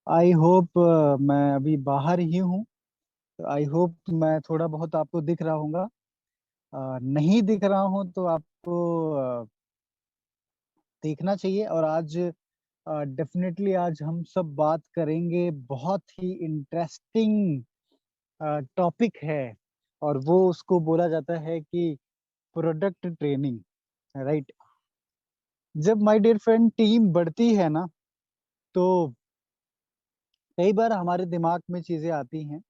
I hope मैं अभी बाहर ही हूँ। तो आई होप मैं थोड़ा बहुत आपको दिख रहा हूँगा। नहीं दिख रहा हूँ तो आपको देखना चाहिए। और आज डेफिनेटली आज हम सब बात करेंगे, बहुत ही इंटरेस्टिंग टॉपिक है। और वो उसको बोला जाता है कि प्रोडक्ट ट्रेनिंग, राइट। जब माय डियर फ्रेंड टीम बढ़ती है ना, तो कई बार हमारे दिमाग में चीजें आती हैं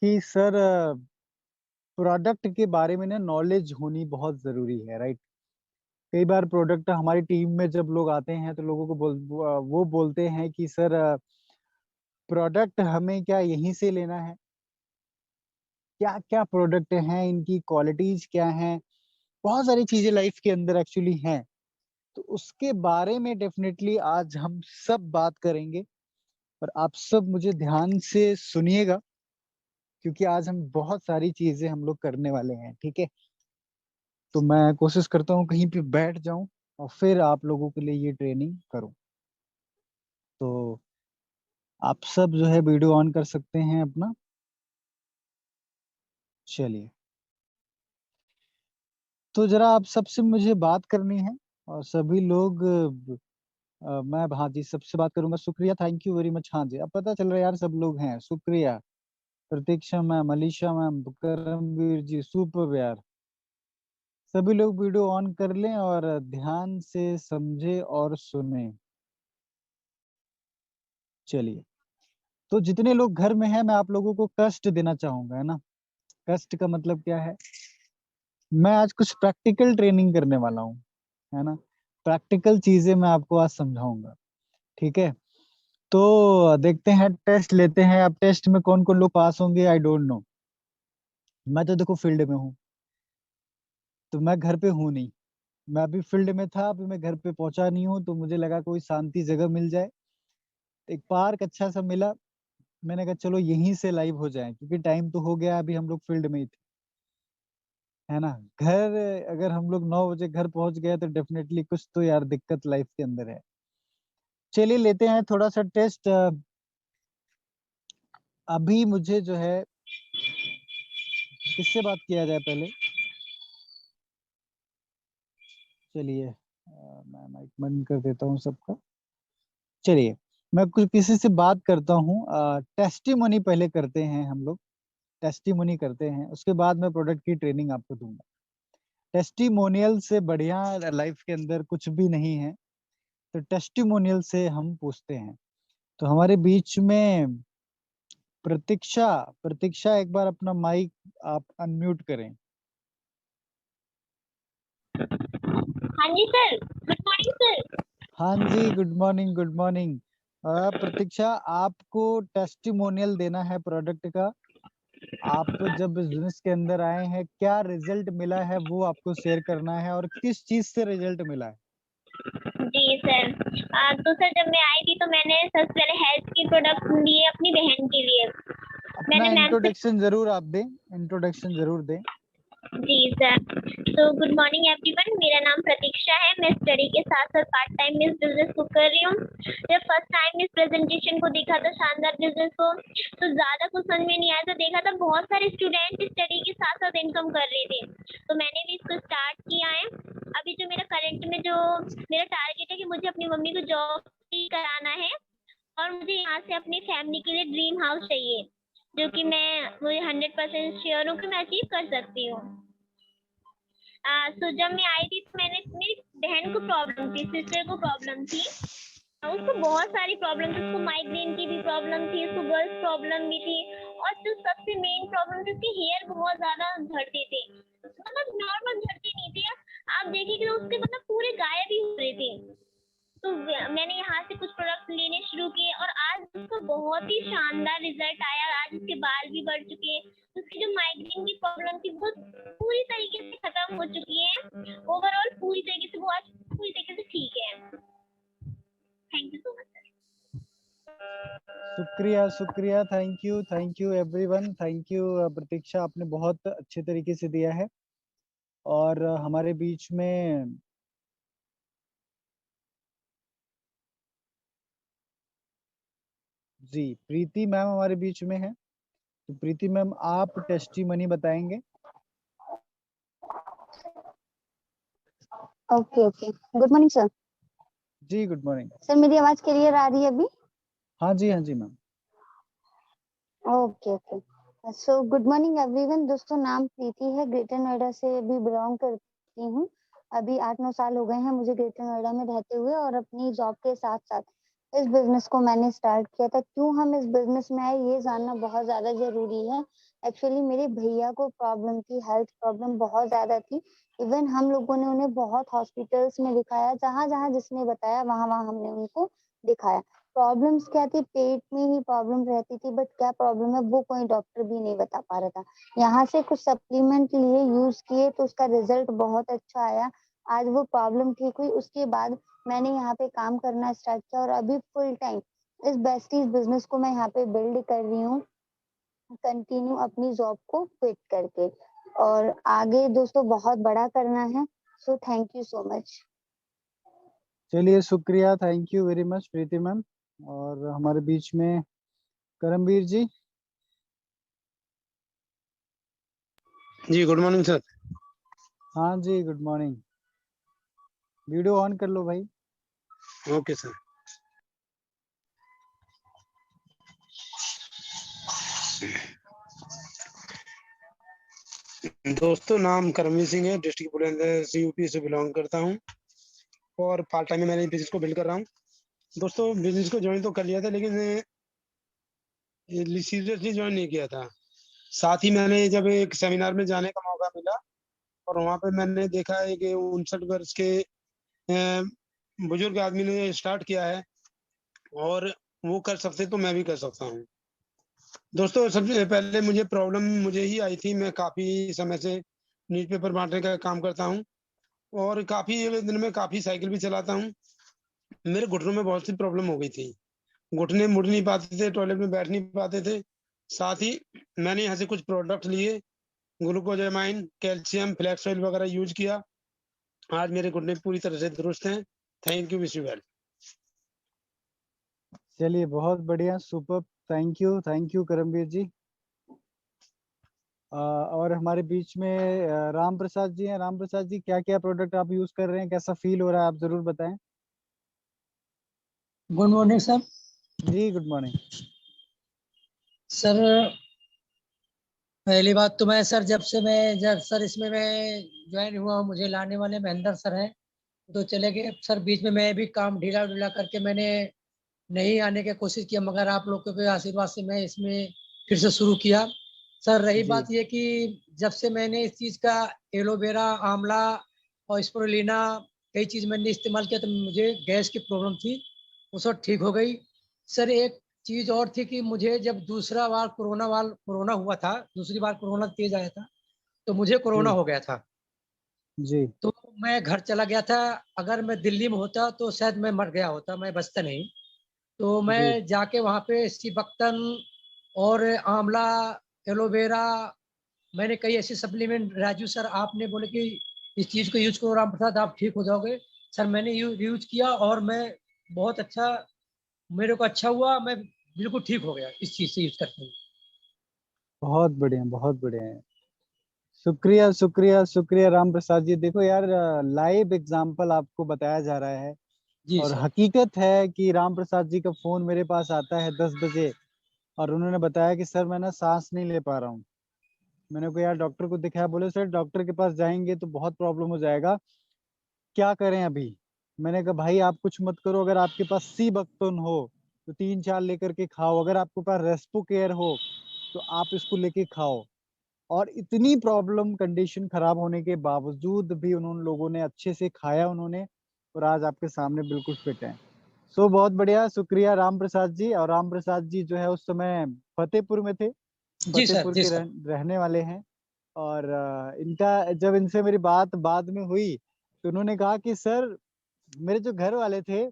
कि सर प्रोडक्ट के बारे में ना नॉलेज होनी बहुत जरूरी है, राइट। कई बार प्रोडक्ट हमारी टीम में जब लोग आते हैं तो लोगों को वो बोलते हैं कि सर प्रोडक्ट हमें क्या यहीं से लेना है, क्या क्या प्रोडक्ट हैं, इनकी क्वालिटीज क्या हैं। बहुत सारी चीजें लाइफ के अंदर एक्चुअली हैं। तो उसके बारे में डेफिनेटली आज हम सब बात करेंगे। और आप सब मुझे ध्यान से सुनिएगा, क्योंकि आज हम बहुत सारी चीजें हम लोग करने वाले हैं, ठीक है। तो मैं कोशिश करता हूँ कहीं पे बैठ जाऊं और फिर आप लोगों के लिए ये ट्रेनिंग करूं। तो आप सब जो है वीडियो ऑन कर सकते हैं अपना। चलिए, तो जरा आप सबसे मुझे बात करनी है। और सभी लोग मैं, हाँ जी, सबसे बात करूंगा। शुक्रिया, थैंक यू वेरी मच। हाँ जी, अब पता चल रहा है यार, सब लोग हैं, शुक्रिया। प्रतीक्षा मैम, अलीशा मैम, करमवीर जी, सुपर यार। सभी लोग वीडियो ऑन कर लें और ध्यान से समझे और सुने। चलिए, तो जितने लोग घर में हैं, मैं आप लोगों को कष्ट देना चाहूंगा, है ना। कष्ट का मतलब क्या है? मैं आज कुछ प्रैक्टिकल ट्रेनिंग करने वाला हूँ, है ना। प्रैक्टिकल चीजें मैं आपको आज समझाऊंगा, ठीक है। तो देखते हैं, टेस्ट लेते हैं। अब टेस्ट में कौन कौन लोग पास होंगे आई डोंट नो। मैं तो देखो फील्ड में हूँ, तो मैं घर पे हूँ नहीं। मैं अभी फील्ड में था, अभी मैं घर पे पहुंचा नहीं हूँ, तो मुझे लगा कोई शांति जगह मिल जाए। एक पार्क अच्छा सा मिला, मैंने कहा चलो यहीं से लाइव हो जाए, क्योंकि टाइम तो हो गया, अभी हम लोग फील्ड में ही थे, है ना। घर, अगर हम लोग 9 बजे घर पहुंच गए तो डेफिनेटली कुछ तो यार दिक्कत लाइफ के अंदर है। चलिए लेते हैं थोड़ा सा टेस्ट। अभी मुझे जो है, किससे बात किया जाए पहले? चलिए, मैं माइक बंद कर देता हूँ सबका। चलिए, मैं कुछ किसी से बात करता हूँ। टेस्टिमोनी पहले करते हैं हम लोग। टेस्टिमोनी करते हैं, उसके बाद मैं प्रोडक्ट की ट्रेनिंग आपको दूंगा। टेस्टिमोनियल से बढ़िया लाइफ के अंदर कुछ भी नहीं है। तो टेस्टिमोनियल से हम पूछते हैं। तो हमारे बीच में प्रतीक्षा, प्रतीक्षा एक बार अपना माइक आप अनम्यूट करें। हाँ जी सर, गुड मॉर्निंग सर। हाँ जी, गुड मॉर्निंग, गुड मॉर्निंग। प्रतीक्षा, आपको टेस्टिमोनियल देना है प्रोडक्ट का। आप जब बिजनेस के अंदर आए हैं, क्या रिजल्ट मिला है वो आपको शेयर करना है, और किस चीज से रिजल्ट मिला है। जी सर, तो सर जब मैं आई थी तो मैंने सबसे पहले हेल्थ के प्रोडक्ट लिए अपनी बहन के लिए। अपना मैंने मैम से, इंट्रोडक्शन जरूर आप दें, इंट्रोडक्शन जरूर दें। जी सर, तो गुड मॉर्निंग एवरीवन, मेरा नाम प्रतीक्षा है। मैं स्टडी के साथ साथ पार्ट टाइम में इस बिजनेस को कर रही हूँ। जब फर्स्ट टाइम इस प्रेजेंटेशन को देखा था, शानदार बिजनेस को, तो ज्यादा कुछ समझ में नहीं आया। तो देखा था बहुत सारे स्टूडेंट स्टडी के साथ साथ इनकम कर रहे थे, तो मैंने भी इसको स्टार्ट किया है। अभी जो मेरा करंट में जो मेरा टारगेट है कि मुझे अपनी मम्मी को जॉब कराना है, और मुझे यहाँ से अपनी फैमिली के लिए ड्रीम हाउस चाहिए, जो कि मुझे 100% श्योर हूँ कि मैं अचीव कर सकती हूँ। तो जब मैं आई थी तो मैंने, मेरी बहन को प्रॉब्लम थी, सिस्टर को प्रॉब्लम थी। उसको बहुत सारी प्रॉब्लम थी, उसको माइग्रेन की भी प्रॉब्लम थी, उसको गर्ल्स प्रॉब्लम भी थी। और जो सबसे मेन प्रॉब्लम थी, उसके हेयर बहुत ज्यादा झड़ते थे। मतलब नॉर्मल झड़ते नहीं थे, आप देखिए कि उसके मतलब पूरे गायब ही हो रहे थे। तो मैंने यहाँ से कुछ प्रोडक्ट लेने शुरू किए, और आज उसको बहुत ही शानदार रिजल्ट आया। आज उसके बाल भी बढ़ चुके हैं, उसकी जो माइग्रेन की प्रॉब्लम थी वो पूरी तरीके से खत्म हो चुकी है। ओवरऑल पूरी तरीके से वो आज पूरी तरीके से ठीक है। Thank you so much sir. शुक्रिया, शुक्रिया, thank you everyone, thank you. Pratiksha, आपने बहुत अच्छे तरीके से दिया है। और हमारे बीच में जी, प्रीति मैम हमारे बीच में है। तो प्रीति मैम आप टेस्टिमनी बताएंगे। Okay okay, good morning sir. जी गुड मॉर्निंग। सर मेरी आवाज क्लियर आ रही है अभी? हाँ जी ma'am. Okay okay, so good morning everyone. दोस्तों नाम प्रीति है, ग्रेटर नोएडा से अभी बिलोंग करती हूँ। अभी 8-9 साल हो गए हैं मुझे ग्रेटर नोएडा में रहते हुए, और अपनी जॉब के साथ साथ इस बिजनेस को मैंने स्टार्ट किया था। क्यों हम इस बिजनेस में आए ये जानना बहुत ज्यादा जरूरी है। एक्चुअली मेरे भैया को प्रॉब्लम थी, हेल्थ प्रॉब्लम बहुत ज्यादा थी। इवन हम लोगों ने उन्हें बहुत हॉस्पिटल्स में दिखाया, जहां जहां जिसने बताया वहां वहां हमने उनको दिखाया। प्रॉब्लम्स क्या थी, पेट में ही प्रॉब्लम रहती थी, बट क्या प्रॉब्लम है वो कोई डॉक्टर भी नहीं बता पा रहा था। यहाँ से कुछ सप्लीमेंट लिए, यूज किए, तो उसका रिजल्ट बहुत अच्छा आया। आज वो प्रॉब्लम ठीक हुई, उसके बाद मैंने यहाँ पे काम करना स्टार्ट किया, और अभी फुल टाइम इस बेस्टीज बिजनेस को मैं यहाँ पे बिल्ड कर रही हूँ, कंटिन्यू अपनी जॉब को क्विट करके। और आगे दोस्तों बहुत बड़ा करना है। So thank you so much. चलिए शुक्रिया, thank you very much Preeti ma'am. और हमारे बीच में करमवीर जी। जी गुड मॉर्निंग सर। हाँ जी गुड मॉर्निंग। वीडियो ऑन कर लो भाई। Okay sir. दोस्तों नाम करमवीर सिंह है, डिस्ट्रिक्ट बुलंदशहर से यूपी से बिलोंग करता हूँ, और पार्ट टाइम में मैंने बिजनेस को बिल्ड कर रहा हूँ। दोस्तों बिजनेस को ज्वाइन तो कर लिया था, लेकिन सीरियसली ज्वाइन नहीं किया था। साथ ही मैंने जब एक सेमिनार में जाने का मौका मिला, और वहाँ पे मैंने देखा है कि 59 वर्ष के अ, बुजुर्ग आदमी ने स्टार्ट किया है, और वो कर सकते तो मैं भी कर सकता हूँ। दोस्तों सबसे पहले मुझे ही आई थी। मैं काफी समय से न्यूज़पेपर बांटने का काम करता हूँ, और काफी दिन में काफी साइकिल भी चलाता हूँ। मेरे घुटनों में बहुत सी प्रॉब्लम हो गई थी, घुटने मुड़ नहीं पाते थे, टॉयलेट में बैठ नहीं पाते थे। साथ ही मैंने यहाँ से कुछ प्रोडक्ट लिए, ग्लूकोजामाइन, कैल्शियम, फ्लैक्स ऑयल वगैरह यूज किया। आज मेरे घुटने पूरी तरह से दुरुस्त हैं। Thank you, wish you well. चलिए बहुत बढ़िया, सुपर। थैंक यू करमवीर जी। और हमारे बीच में राम प्रसाद जी हैं। राम प्रसाद जी, क्या क्या प्रोडक्ट आप यूज कर रहे हैं, कैसा फील हो रहा है, आप जरूर बताएं। Good morning sir. जी गुड मॉर्निंग। सर पहली बात तो मैं सर जब सर इसमें मैं ज्वाइन हुआ हूँ, मुझे लाने वाले महेंद्र सर हैं, तो चले गए सर। बीच में मैं भी काम ढीला ढीला करके मैंने नहीं आने की कोशिश किया, मगर आप लोगों के आशीर्वाद से मैं इसमें फिर से शुरू किया। सर रही जी बात ये कि जब से मैंने इस चीज़ का एलोवेरा, आंवला और स्पिरुलिना कई चीज़ मैंने इस्तेमाल किया, तो मुझे गैस की प्रॉब्लम थी, वो सब ठीक हो गई। सर एक चीज और थी कि मुझे जब दूसरा बार कोरोना हुआ था, दूसरी बार कोरोना तेज आया था, तो मुझे कोरोना जी हो गया था। जी तो मैं घर चला गया था। अगर मैं दिल्ली में होता तो शायद मैं मर गया होता, मैं बचता नहीं। तो जी मैं जाके वहाँ पे सीबक्तन और आंवला, एलोवेरा, मैंने कई ऐसे सप्लीमेंट, राजू सर आपने बोले कि इस चीज को यूज करो राम प्रसाद, आप ठीक हो जाओगे। सर मैंने यूज किया, और मैं बहुत अच्छा, मेरे को अच्छा हुआ, मैं बिल्कुल ठीक हो गया इस चीज से यूज करते हुए। बहुत बढ़िया, बहुत बढ़िया है। शुक्रिया शुक्रिया शुक्रिया राम प्रसाद जी। देखो यार, लाइव एग्जांपल आपको बताया जा रहा है, जी और सर। हकीकत है कि राम प्रसाद जी का फोन मेरे पास आता है 10 बजे, और उन्होंने बताया कि सर मैं ना सांस नहीं ले पा रहा हूँ। मैंने कहा यार डॉक्टर को दिखाया, बोले सर डॉक्टर के पास जाएंगे तो बहुत प्रॉब्लम हो जाएगा, क्या करें अभी। मैंने कहा भाई आप कुछ मत करो, अगर आपके पास सी बकतुन हो तो 3-4 लेकर के खाओ, अगर आपके पास रेस्पो केयर हो तो आप इसको लेके खाओ। और इतनी प्रॉब्लम कंडीशन खराब होने के बावजूद भी उन्होंने लोगों ने अच्छे से खाया उन्होंने, और आज आपके सामने बिल्कुल फिट है। सो बहुत बढ़िया, शुक्रिया राम प्रसाद जी। और राम प्रसाद जी जो है उस समय फतेहपुर में थे, जी सर। फतेहपुर जी के सर। रहने वाले हैं। और इनका जब इनसे मेरी बात बाद में हुई तो उन्होंने कहा कि सर मेरे जो घर वाले थे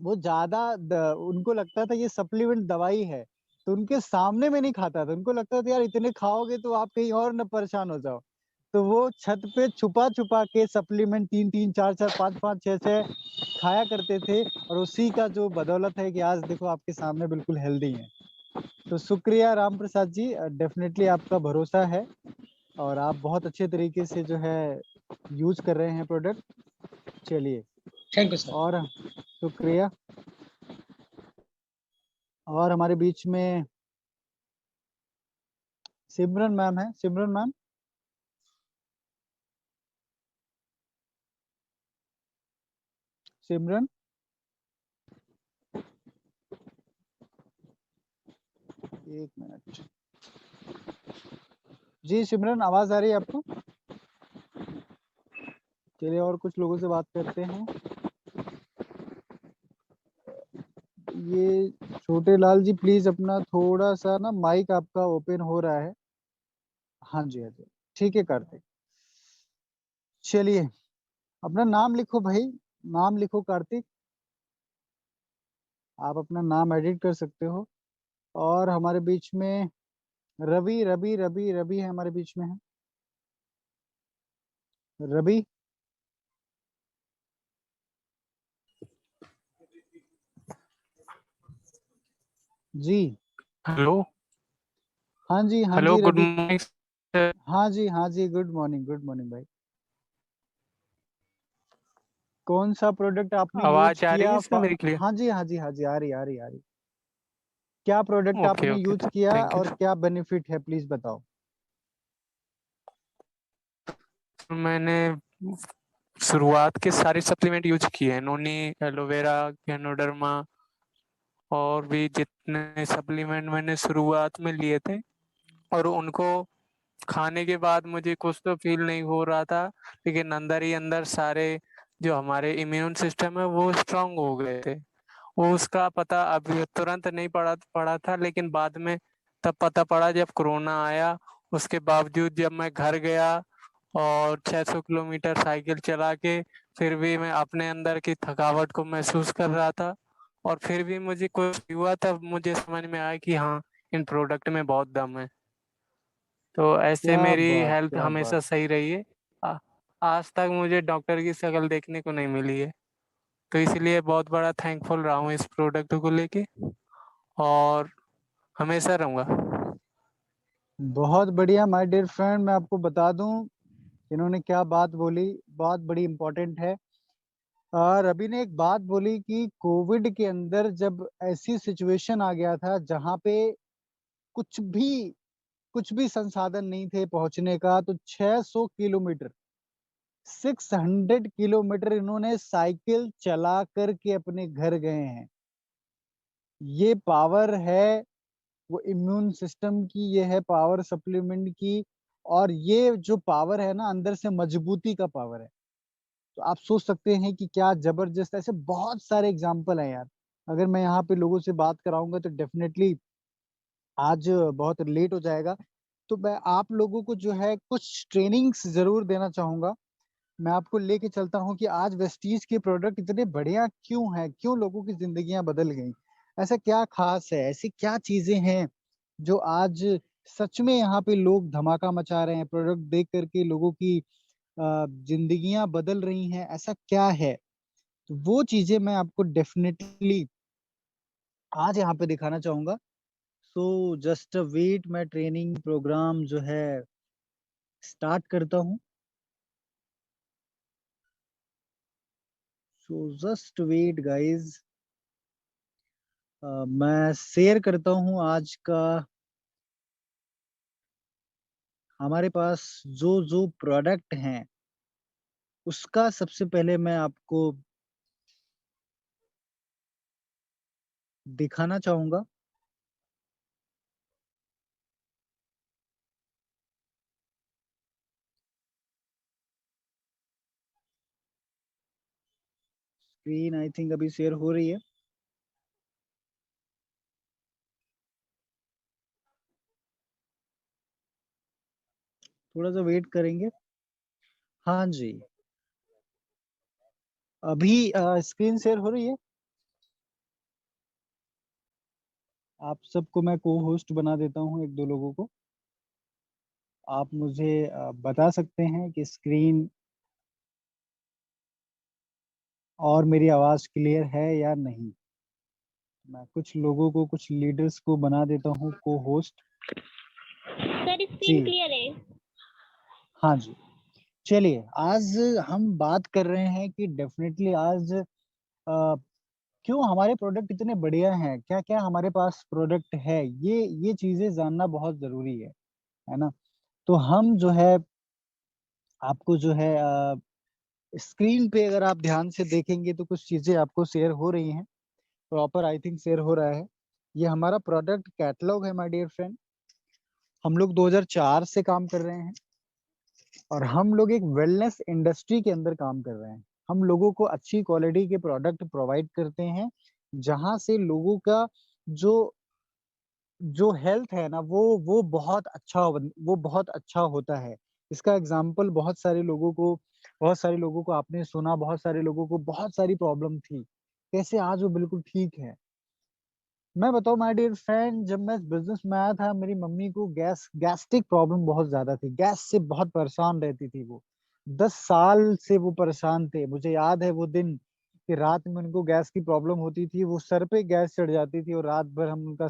वो ज्यादा उनको लगता था ये सप्लीमेंट दवाई है, तो उनके सामने में नहीं खाता था। उनको लगता था यार इतने खाओगे तो आप कहीं और न परेशान हो जाओ। तो वो छत पे छुपा छुपा के सप्लीमेंट 3-3 4-4 5-5 6-6 खाया करते थे, और उसी का जो बदौलत है कि आज देखो आपके सामने बिल्कुल हेल्दी हैं। तो शुक्रिया राम प्रसाद जी, डेफिनेटली आपका भरोसा है और आप बहुत अच्छे तरीके से जो है यूज कर रहे हैं प्रोडक्ट। चलिए, थैंक यू सर। और शुक्रिया। और हमारे बीच में सिमरन मैम है। सिमरन मैम, सिमरन, एक मिनट जी। सिमरन, आवाज आ रही है आपको? चलिए, और कुछ लोगों से बात करते हैं। ये छोटे लाल जी, प्लीज अपना थोड़ा सा ना माइक आपका ओपन हो रहा है। हाँ जी, हाँ जी, ठीक है कार्तिक। चलिए, अपना नाम लिखो भाई, नाम लिखो कार्तिक। आप अपना नाम एडिट कर सकते हो। और हमारे बीच में रवि, रवि रवि रवि है हमारे बीच में है। रवि, जी। हेलो। हाँ जी, हाँ हेलो, जी गुड रवि। Morning sir. हाँ जी, हाँ जी, गुड मॉर्निंग, गुड मॉर्निंग भाई। कौन सा प्रोडक्ट आपने यूज आवाज आ रही किया? है सर मेरी क्लियर? हाँ जी, हाँ जी, हाँ जी, आ रही, आ रही, आ रही। क्या प्रोडक्ट ओके आपने ओके, यूज किया थैंक यू। और क्या बेनिफिट है, प्लीज बताओ। मैंने शुरुआत के सारे सप्लीमेंट यूज किए हैं, नोनी, एलोवेरा, गैनोडर्मा, और भी जितने सप्लीमेंट मैंने शुरुआत में लिए थे। और उनको खाने के बाद मुझे कुछ तो फील नहीं हो रहा था, लेकिन अंदर ही अंदर सारे जो हमारे इम्यून सिस्टम है वो स्ट्रांग हो गए थे। वो उसका पता अभी तुरंत नहीं पड़ा था, लेकिन बाद में तब पता पड़ा जब कोरोना आया। उसके बावजूद जब मैं घर गया और 600 किलोमीटर साइकिल चला के, फिर भी मैं अपने अंदर की थकावट को महसूस कर रहा था। और फिर भी मुझे कुछ हुआ, तब मुझे समझ में आया कि हाँ, इन प्रोडक्ट में बहुत दम है। तो ऐसे क्या मेरी बात, हेल्थ क्या बात। हमेशा सही रही है। आ- आज तक मुझे डॉक्टर की शक्ल देखने को नहीं मिली है। तो इसलिए बहुत बड़ा थैंकफुल रहा हूँ इस प्रोडक्ट को लेके, और हमेशा रहूँगा। बहुत बढ़िया माय डियर फ्रेंड, मैं आपको बता दूं इन्होंने क्या बात बोली, बहुत बड़ी इंपॉर्टेंट है। और अभी ने एक बात बोली कि कोविड के अंदर जब ऐसी सिचुएशन आ गया था जहां पे कुछ भी कुछ भी संसाधन नहीं थे पहुंचने का, तो 600 किलोमीटर, 600 किलोमीटर इन्होंने साइकिल चला करके अपने घर गए हैं। ये पावर है वो इम्यून सिस्टम की, ये है पावर सप्लीमेंट की। और ये जो पावर है ना, अंदर से मजबूती का पावर है। तो आप सोच सकते हैं कि क्या जबरदस्त, ऐसे बहुत सारे एग्जाम्पल हैं यार। अगर मैं यहाँ पे लोगों से बात कराऊंगा तो डेफिनेटली आज बहुत लेट हो जाएगा। तो मैं आप लोगों को जो है कुछ ट्रेनिंग्स जरूर देना चाहूंगा। मैं आपको लेके चलता हूँ कि आज वेस्टीज के प्रोडक्ट इतने बढ़िया क्यों हैं, क्यों लोगों की जिंदगियां बदल गई। ऐसा क्या खास है, ऐसी क्या चीजें हैं जो आज सच में यहाँ पे लोग धमाका मचा रहे हैं, प्रोडक्ट देख करके लोगों की जिंदगियां बदल रही हैं, ऐसा क्या है। तो वो चीजें मैं आपको डेफिनेटली आज यहाँ पे दिखाना चाहूंगा। सो जस्ट वेट, मैं ट्रेनिंग प्रोग्राम जो है स्टार्ट करता हूँ। सो जस्ट वेट गाइज, मैं शेयर करता हूँ आज का हमारे पास जो जो प्रोडक्ट हैं उसका सबसे पहले मैं आपको दिखाना चाहूंगा। स्क्रीन आई थिंक अभी शेयर हो रही है। थोड़ा सा वेट करेंगे। हाँ जी, अभी स्क्रीन शेयर हो रही है। आप सबको मैं को होस्ट बना देता हूँ, एक दो लोगों को। आप मुझे बता सकते हैं कि स्क्रीन और मेरी आवाज़ क्लियर है या नहीं? मैं कुछ लोगों को, कुछ लीडर्स को बना देता हूँ को-होस्ट। सर स्क्रीन जी, क्लियर है। हाँ जी। चलिए, आज हम बात कर रहे हैं कि डेफ़िनेटली आज क्यों हमारे प्रोडक्ट इतने बढ़िया हैं? क्या-क्या हमारे पास प्रोडक्ट है? ये चीज़ें जानना बहुत ज़रूरी है ना? तो हम जो है आपको जो है स्क्रीन पे अगर आप ध्यान से देखेंगे तो कुछ चीज़ें आपको शेयर हो रही हैं। प्रॉपर आई थिंक शेयर हो रहा है। ये हमारा प्रोडक्ट कैटलॉग है माय डियर फ्रेंड। हम लोग 2004 से काम कर रहे हैं और हम लोग एक वेलनेस इंडस्ट्री के अंदर काम कर रहे हैं। हम लोगों को अच्छी क्वालिटी के प्रोडक्ट प्रोवाइड करते हैं, जहाँ से लोगों का जो जो हेल्थ है ना वो बहुत अच्छा होता है। इसका एग्ज़ाम्पल बहुत सारे लोगों को आपने सुना, बहुत सारे लोगों को बहुत सारी प्रॉब्लम थी। कैसे आज वो बिल्कुल ठीक है। मैं बताऊँ माय डियर फ्रेंड जब मैं इस बिज़नेस में आया था मेरी मम्मी को गैस्ट्रिक प्रॉब्लम बहुत ज़्यादा थी। गैस से बहुत परेशान रहती थी वो। 10 साल से वो परेशान थे। मुझे याद है वो दिन कि रात में उनको गैस की प्रॉब्लम होती थी। वो सर पे गैस चढ़ जाती थी और रात भर हम उनका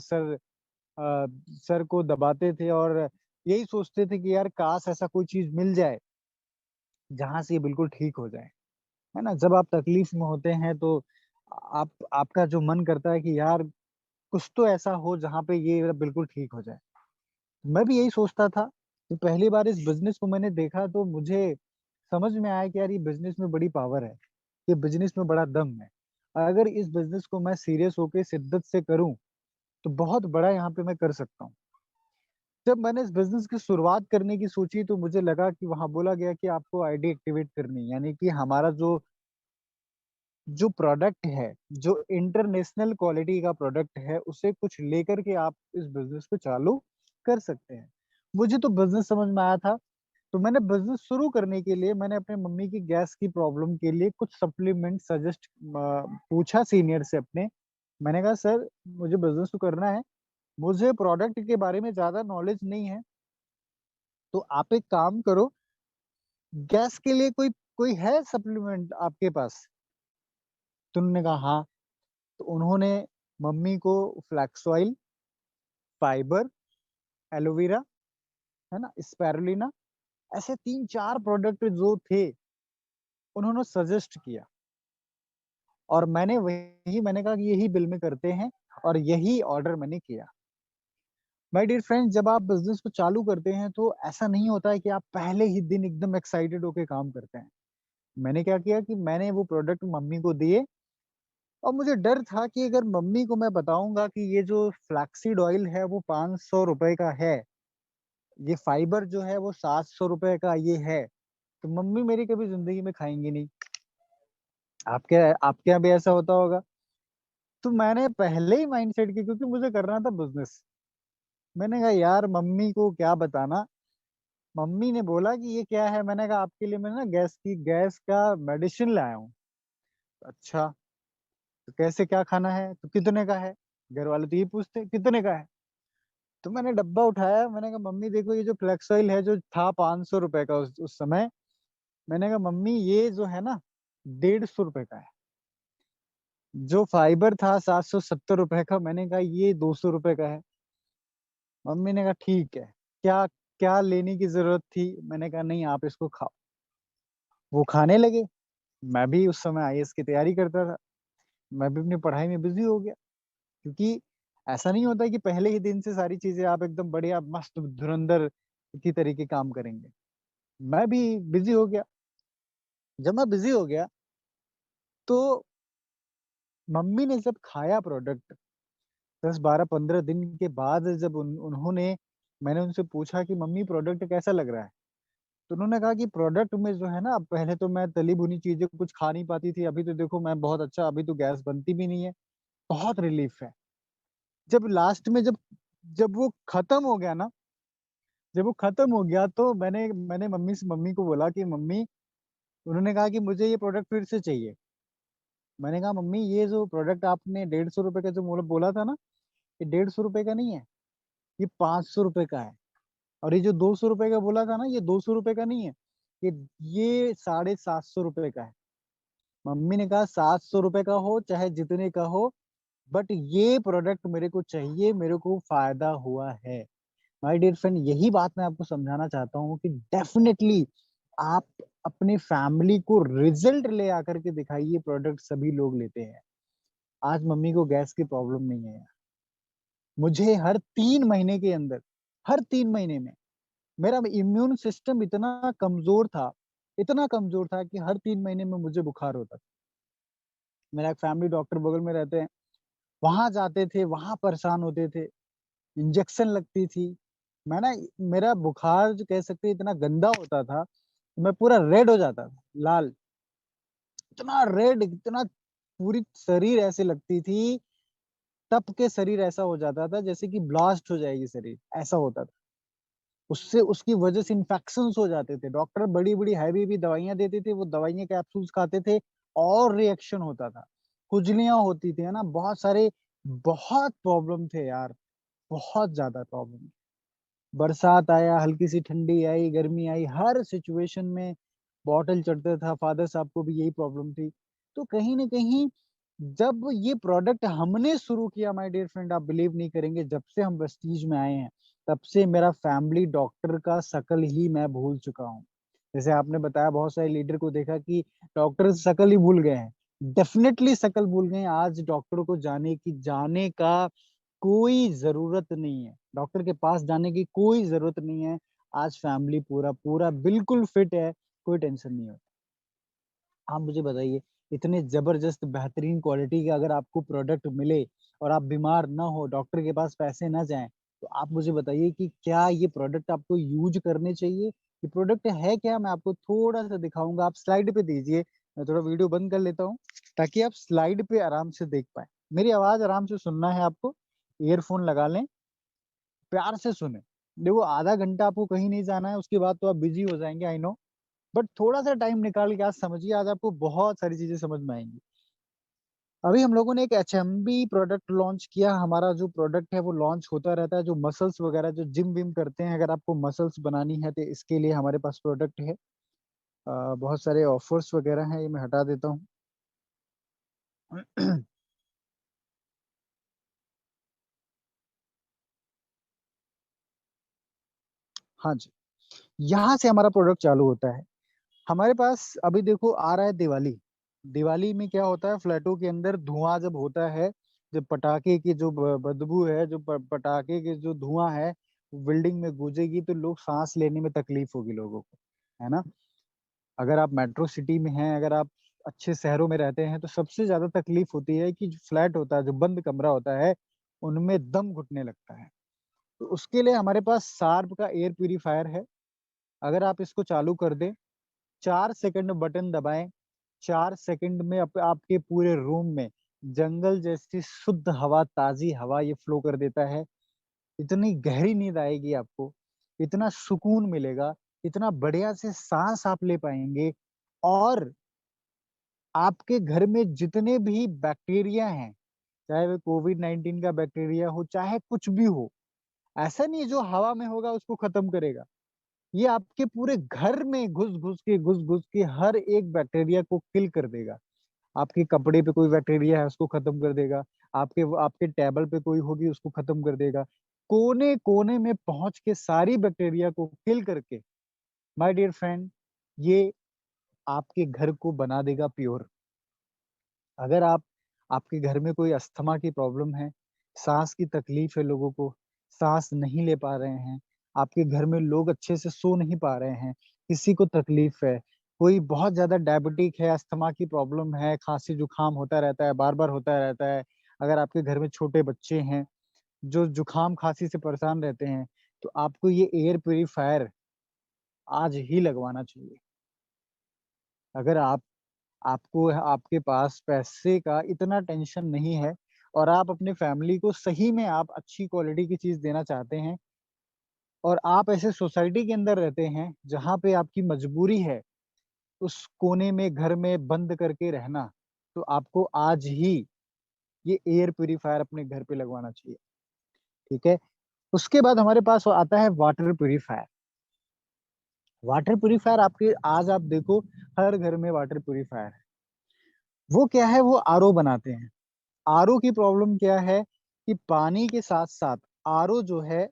अ, सर को दबाते थे और यही सोचते थे कि यार काश ऐसा कोई चीज़ मिल जाए, जहाँ से ये बिल्कुल ठीक हो जाए। है ना? जब आप तकलीफ में होते हैं तो आपका जो मन करता है कि यार कुछ तो ऐसा हो जहाँ पे ये बिल्कुल ठीक हो जाए। मैं भी यही सोचता था कि पहली बार इस बिज़नेस को मैंने देखा तो मुझे समझ में आया कि यार ये बिज़नेस में बड़ी पावर है। ये बिज़नेस में बड़ा दम है। अगर इस बिज़नेस को मैं सीरियस होके शिद्दत से करूँ, तो बहुत बड़ा यहाँ पे मैं कर सकता हूँ। जब मैंने इस बिज़नेस की शुरुआत करने की सोची तो मुझे लगा कि वहाँ बोला गया कि आपको आईडी एक्टिवेट करनी है। यानी कि हमारा जो जो प्रोडक्ट है, जो इंटरनेशनल क्वालिटी का प्रोडक्ट है, उसे कुछ लेकर के आप इस बिज़नेस को चालू कर सकते हैं। मुझे तो बिज़नेस समझ में आया था, तो मैंने बिज़नेस शुरू करने के लिए मैंने अपने मम्मी की गैस की प्रॉब्लम के लिए कुछ सप्लीमेंट पूछा सीनियर से अपने। मैंने कहा सर मुझे बिज़नेस तो करना है, मुझे प्रोडक्ट के बारे में ज़्यादा नॉलेज नहीं है, तो आप एक काम करो, गैस के लिए कोई कोई है सप्लीमेंट आपके पास? तो उन्होंने कहा हाँ। तो उन्होंने मम्मी को फ्लैक्स ऑयल, फाइबर, एलोवेरा, है ना? स्पाइरुलिना ऐसे 3-4 प्रोडक्ट जो थे, उन्होंने सजेस्ट किया और मैंने कहा कि यही बिल में करते हैं और यही ऑर्डर मैंने किया। माय डियर फ्रेंड्स जब आप बिज़नेस को चालू करते हैं तो ऐसा नहीं होता है कि आप पहले ही दिन एकदम एक्साइटेड होके काम करते हैं। मैंने क्या किया कि मैंने वो प्रोडक्ट मम्मी को दिए और मुझे डर था कि अगर मम्मी को मैं बताऊँगा कि ये जो फ्लैक्सीड ऑयल है वो ₹500 का है, ये फाइबर जो है वो ₹700 का ये है, तो मम्मी मेरी कभी ज़िंदगी में खाएँगी नहीं। आपके यहाँ भी ऐसा होता होगा? तो मैंने पहले ही माइंडसेट किया क्योंकि मुझे करना था बिज़नेस। मैंने कहा यार मम्मी को क्या बताना? मम्मी ने बोला कि ये क्या है? मैंने कहा आपके लिए मैं ना गैस का मेडिसिन लाया हूँ। अच्छा, तो कैसे क्या खाना है? तो कितने का है? घर वाले तो ये पूछते कितने का है? तो मैंने डब्बा उठाया, मैंने कहा मम्मी देखो ये जो फ्लेक्स ऑयल है जो था ₹500 का उस समय, मैंने कहा मम्मी ये जो है ना ₹150 का है। जो फाइबर था ₹770 का मैंने कहा ये ₹200 का है। मम्मी ने कहा ठीक है, क्या क्या लेने की ज़रूरत थी? मैंने कहा नहीं आप इसको खाओ। वो खाने लगे, मैं भी उस समय आईएएस की तैयारी करता था। मैं भी अपनी पढ़ाई में बिज़ी हो गया क्योंकि ऐसा नहीं होता कि पहले ही दिन से सारी चीज़ें आप एकदम बढ़िया मस्त धुरंधर की तरीके काम करेंगे। मैं भी बिज़ी हो गया। जब मैं बिज़ी हो गया, तो मम्मी ने जब खाया प्रोडक्ट 10, 12, 15 दिन के बाद जब उन्होंने मैंने उनसे पूछा कि मम्मी प्रोडक्ट कैसा लग रहा है? तो उन्होंने कहा कि प्रोडक्ट में जो है ना पहले तो मैं तली-भुनी चीज़ें कुछ खा नहीं पाती थी, अभी तो देखो मैं बहुत अच्छा अभी तो गैस बनती भी नहीं है, बहुत रिलीफ़ है। जब लास्ट में जब वो खत्म हो गया ना, जब वो खत्म हो गया तो मैंने मम्मी को बोला कि मम्मी उन्होंने कहा कि मुझे ये प्रोडक्ट फिर से चाहिए। मैंने कहा मम्मी ये जो प्रोडक्ट आपने ₹150 का जो बोला था ना, ये ₹150 का नहीं है, ये ₹500 का है। और ये जो 200 रुपए का बोला था ना, ये 200 रुपए का नहीं है, ये 750 रुपए का है। मम्मी ने कहा 700 रुपए का हो चाहे जितने का हो, बट ये प्रोडक्ट मेरे को चाहिए, मेरे को फायदा हुआ है। माय डियर फ्रेंड, यही बात मैं आपको समझाना चाहता हूँ कि डेफिनेटली आप अपनी फैमिली को रिजल्ट ले आकर के दिखाइए। प्रोडक्ट सभी लोग लेते हैं। आज मम्मी को गैस की प्रॉब्लम नहीं है यार। मुझे हर 3 महीने के अंदर, हर 3 महीने में मेरा इम्यून सिस्टम इतना कमजोर था, इतना कमजोर था कि हर 3 महीने में मुझे बुखार होता था। मेरा एक फैमिली डॉक्टर बगल में रहते हैं, वहां जाते थे, वहां परेशान होते थे, इंजेक्शन लगती थी। मैं ना, मेरा बुखार जो कह सकते हैं इतना गंदा होता था, मैं पूरा रेड हो जाता था, लाल, इतना रेड, इतना पूरी शरीर ऐसे लगती थी, तप के शरीर ऐसा हो जाता था जैसे कि ब्लास्ट हो जाएगी शरीर, ऐसा होता था। उससे उसकी वजह से इन्फेक्शंस हो जाते थे। डॉक्टर बड़ी बड़ी हैवी हैवी दवाइयां देते थे, वो दवाइयां कैप्सूल्स खाते थे और रिएक्शन होता था, खुजलियां होती थी, है ना, बहुत सारे, बहुत प्रॉब्लम थे यार, बहुत ज्यादा प्रॉब्लम। बरसात आया, हल्की सी ठंडी आई, गर्मी आई, हर सिचुएशन में बॉटल चढ़ता था। फादर साहब को भी यही प्रॉब्लम थी। तो कहीं ना कहीं जब ये प्रोडक्ट हमने शुरू किया, माय डियर फ्रेंड, आप बिलीव नहीं करेंगे, जब से हम वेस्टीज में आए हैं तब से मेरा फैमिली डॉक्टर का शकल ही मैं भूल चुका हूँ। जैसे आपने बताया, बहुत सारे लीडर को देखा कि डॉक्टर शकल ही भूल गए हैं। डेफिनेटली शकल भूल गए हैं। आज डॉक्टर को जाने का कोई जरूरत नहीं है, डॉक्टर के पास जाने की कोई जरूरत नहीं है। आज फैमिली पूरा पूरा बिल्कुल फिट है, कोई टेंशन नहीं है। आप मुझे बताइए, इतने जबरदस्त बेहतरीन क्वालिटी के अगर आपको प्रोडक्ट मिले और आप बीमार ना हो, डॉक्टर के पास पैसे ना जाएं, तो आप मुझे बताइए कि क्या ये प्रोडक्ट आपको यूज करने चाहिए? ये प्रोडक्ट है क्या? मैं आपको थोड़ा सा दिखाऊंगा, आप स्लाइड पे दीजिए। मैं थोड़ा वीडियो बंद कर लेता हूँ ताकि आप स्लाइड पे आराम से देख पाए। मेरी आवाज आराम से सुनना है आपको, ईयरफोन लगा लें, प्यार से सुने। देखो, आधा घंटा आपको कहीं नहीं जाना है, उसके बाद तो आप बिजी हो जाएंगे, आई नो, बट थोड़ा सा टाइम निकाल के आज समझिए, आज आपको बहुत सारी चीजें समझ में आएंगी। अभी हम लोगों ने एक एचएमबी प्रोडक्ट लॉन्च किया। हमारा जो प्रोडक्ट है वो लॉन्च होता रहता है, जो मसल्स वगैरह, जो जिम विम करते हैं, अगर आपको मसल्स बनानी है तो इसके लिए हमारे पास प्रोडक्ट है। बहुत सारे ऑफर्स वगैरह हैं, ये मैं हटा देता हूँ। हाँ जी, यहाँ से हमारा प्रोडक्ट चालू होता है। हमारे पास अभी देखो आ रहा है दिवाली। दिवाली में क्या होता है, फ्लैटों के अंदर धुआं जब होता है, जब पटाखे की जो बदबू है, जो पटाखे के जो धुआं है, बिल्डिंग में गूंजेगी, तो लोग सांस लेने में तकलीफ होगी लोगों को, है ना। अगर आप मेट्रो सिटी में हैं, अगर आप अच्छे शहरों में रहते हैं, तो सबसे ज्यादा तकलीफ होती है कि जो फ्लैट होता है, जो बंद कमरा होता है, उनमें दम घुटने लगता है। तो उसके लिए हमारे पास शार्प का एयर प्यूरिफायर है। अगर आप इसको चालू कर दें, 4 सेकंड बटन दबाएं, 4 सेकंड में आपके पूरे रूम में जंगल जैसी शुद्ध हवा, ताजी हवा ये फ्लो कर देता है। इतनी गहरी नींद आएगी आपको, इतना सुकून मिलेगा, इतना बढ़िया से सांस आप ले पाएंगे। और आपके घर में जितने भी बैक्टीरिया हैं, चाहे वो कोविड-19 का बैक्टीरिया हो, चाहे कुछ भी हो, ऐसा नहीं है जो हवा में होगा उसको खत्म करेगा। ये आपके पूरे घर में घुस-घुस के हर एक बैक्टीरिया को किल कर देगा। आपके कपड़े पे कोई बैक्टीरिया है उसको खत्म कर देगा, आपके आपके टेबल पे कोई होगी उसको खत्म कर देगा। कोने-कोने में पहुँच के सारी बैक्टीरिया को किल करके, माय डियर फ्रेंड, ये आपके घर को बना देगा प्योर। अगर आपके घर में कोई अस्थमा की प्रॉब्लम है, साँस की तकलीफ है लोगों को, साँस नहीं ले पा रहे हैं, आपके घर में लोग अच्छे से सो नहीं पा रहे हैं, किसी को तकलीफ है, कोई बहुत ज़्यादा डायबिटिक है, अस्थमा की प्रॉब्लम है, खाँसी-जुकाम होता रहता है, बार-बार होता रहता है, अगर आपके घर में छोटे बच्चे हैं, जो जुकाम-खाँसी से परेशान रहते हैं, तो आपको ये एयर प्यूरिफायर आज ही लगवाना चाहिए। अगर आपको आपके पास पैसे का इतना टेंशन नहीं है और आप अपने फैमिली को सही में आप अच्छी क्वालिटी की चीज़ देना चाहते हैं, और आप ऐसे सोसाइटी के अंदर रहते हैं जहाँ पे आपकी मजबूरी है उस कोने में घर में बंद करके रहना, तो आपको आज ही ये एयर प्यूरिफायर अपने घर पे लगवाना चाहिए, ठीक है? उसके बाद हमारे पास आता है वाटर प्यूरिफायर। वाटर प्यूरिफायर आपके आज आप देखो हर घर में वाटर प्यूरिफायर है। वो क्या है, वो आरओ बनाते हैं। आरओ की प्रॉब्लम क्या है कि पानी के साथ साथ आरओ जो है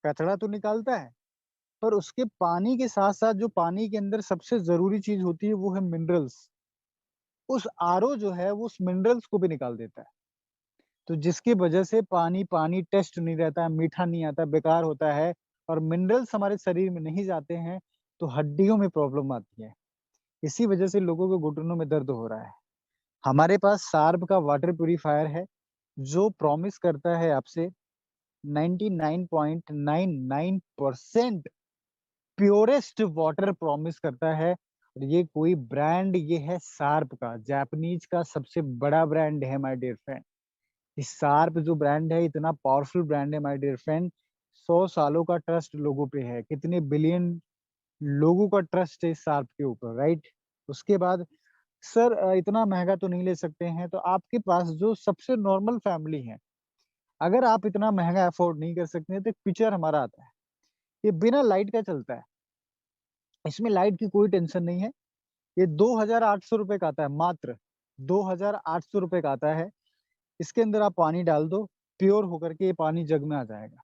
कचरा तो निकालता है, पर उसके पानी के साथ साथ जो पानी के अंदर सबसे जरूरी चीज होती है वो है मिनरल्स। उस आरओ जो है वो उस मिनरल्स को भी निकाल देता है। तो जिसकी वजह से पानी पानी टेस्ट नहीं रहता है, मीठा नहीं आता, बेकार होता है, और मिनरल्स हमारे शरीर में नहीं जाते हैं तो हड्डियों में प्रॉब्लम आती है। इसी वजह से लोगों को घुटनों में दर्द हो रहा है। हमारे पास सार्प का वाटर प्यूरिफायर है जो प्रॉमिस करता है आपसे 99.99% प्योरेस्ट वाटर प्रॉमिस करता है। और ये कोई ब्रांड, ये है सार्प का, जापानीज का सबसे बड़ा ब्रांड है माय डियर फ्रेंड। इस सार्प जो ब्रांड है इतना पावरफुल ब्रांड है माय डियर फ्रेंड। 100 सालों का ट्रस्ट लोगों पे है, कितने बिलियन लोगों का ट्रस्ट है इस सार्प के ऊपर, राइट। उसके बाद सर इतना महंगा तो नहीं ले सकते हैं, तो आपके पास जो सबसे नॉर्मल फैमिली है, अगर आप इतना महंगा अफोर्ड नहीं कर सकते हैं तो एक पिक्चर हमारा आता है, ये बिना लाइट का चलता है। इसमें लाइट की कोई टेंशन नहीं है। ये 2,800 रुपए का आता है, मात्र 2,800 रुपए का आता है। इसके अंदर आप पानी डाल दो, प्योर होकर के ये पानी जग में आ जाएगा।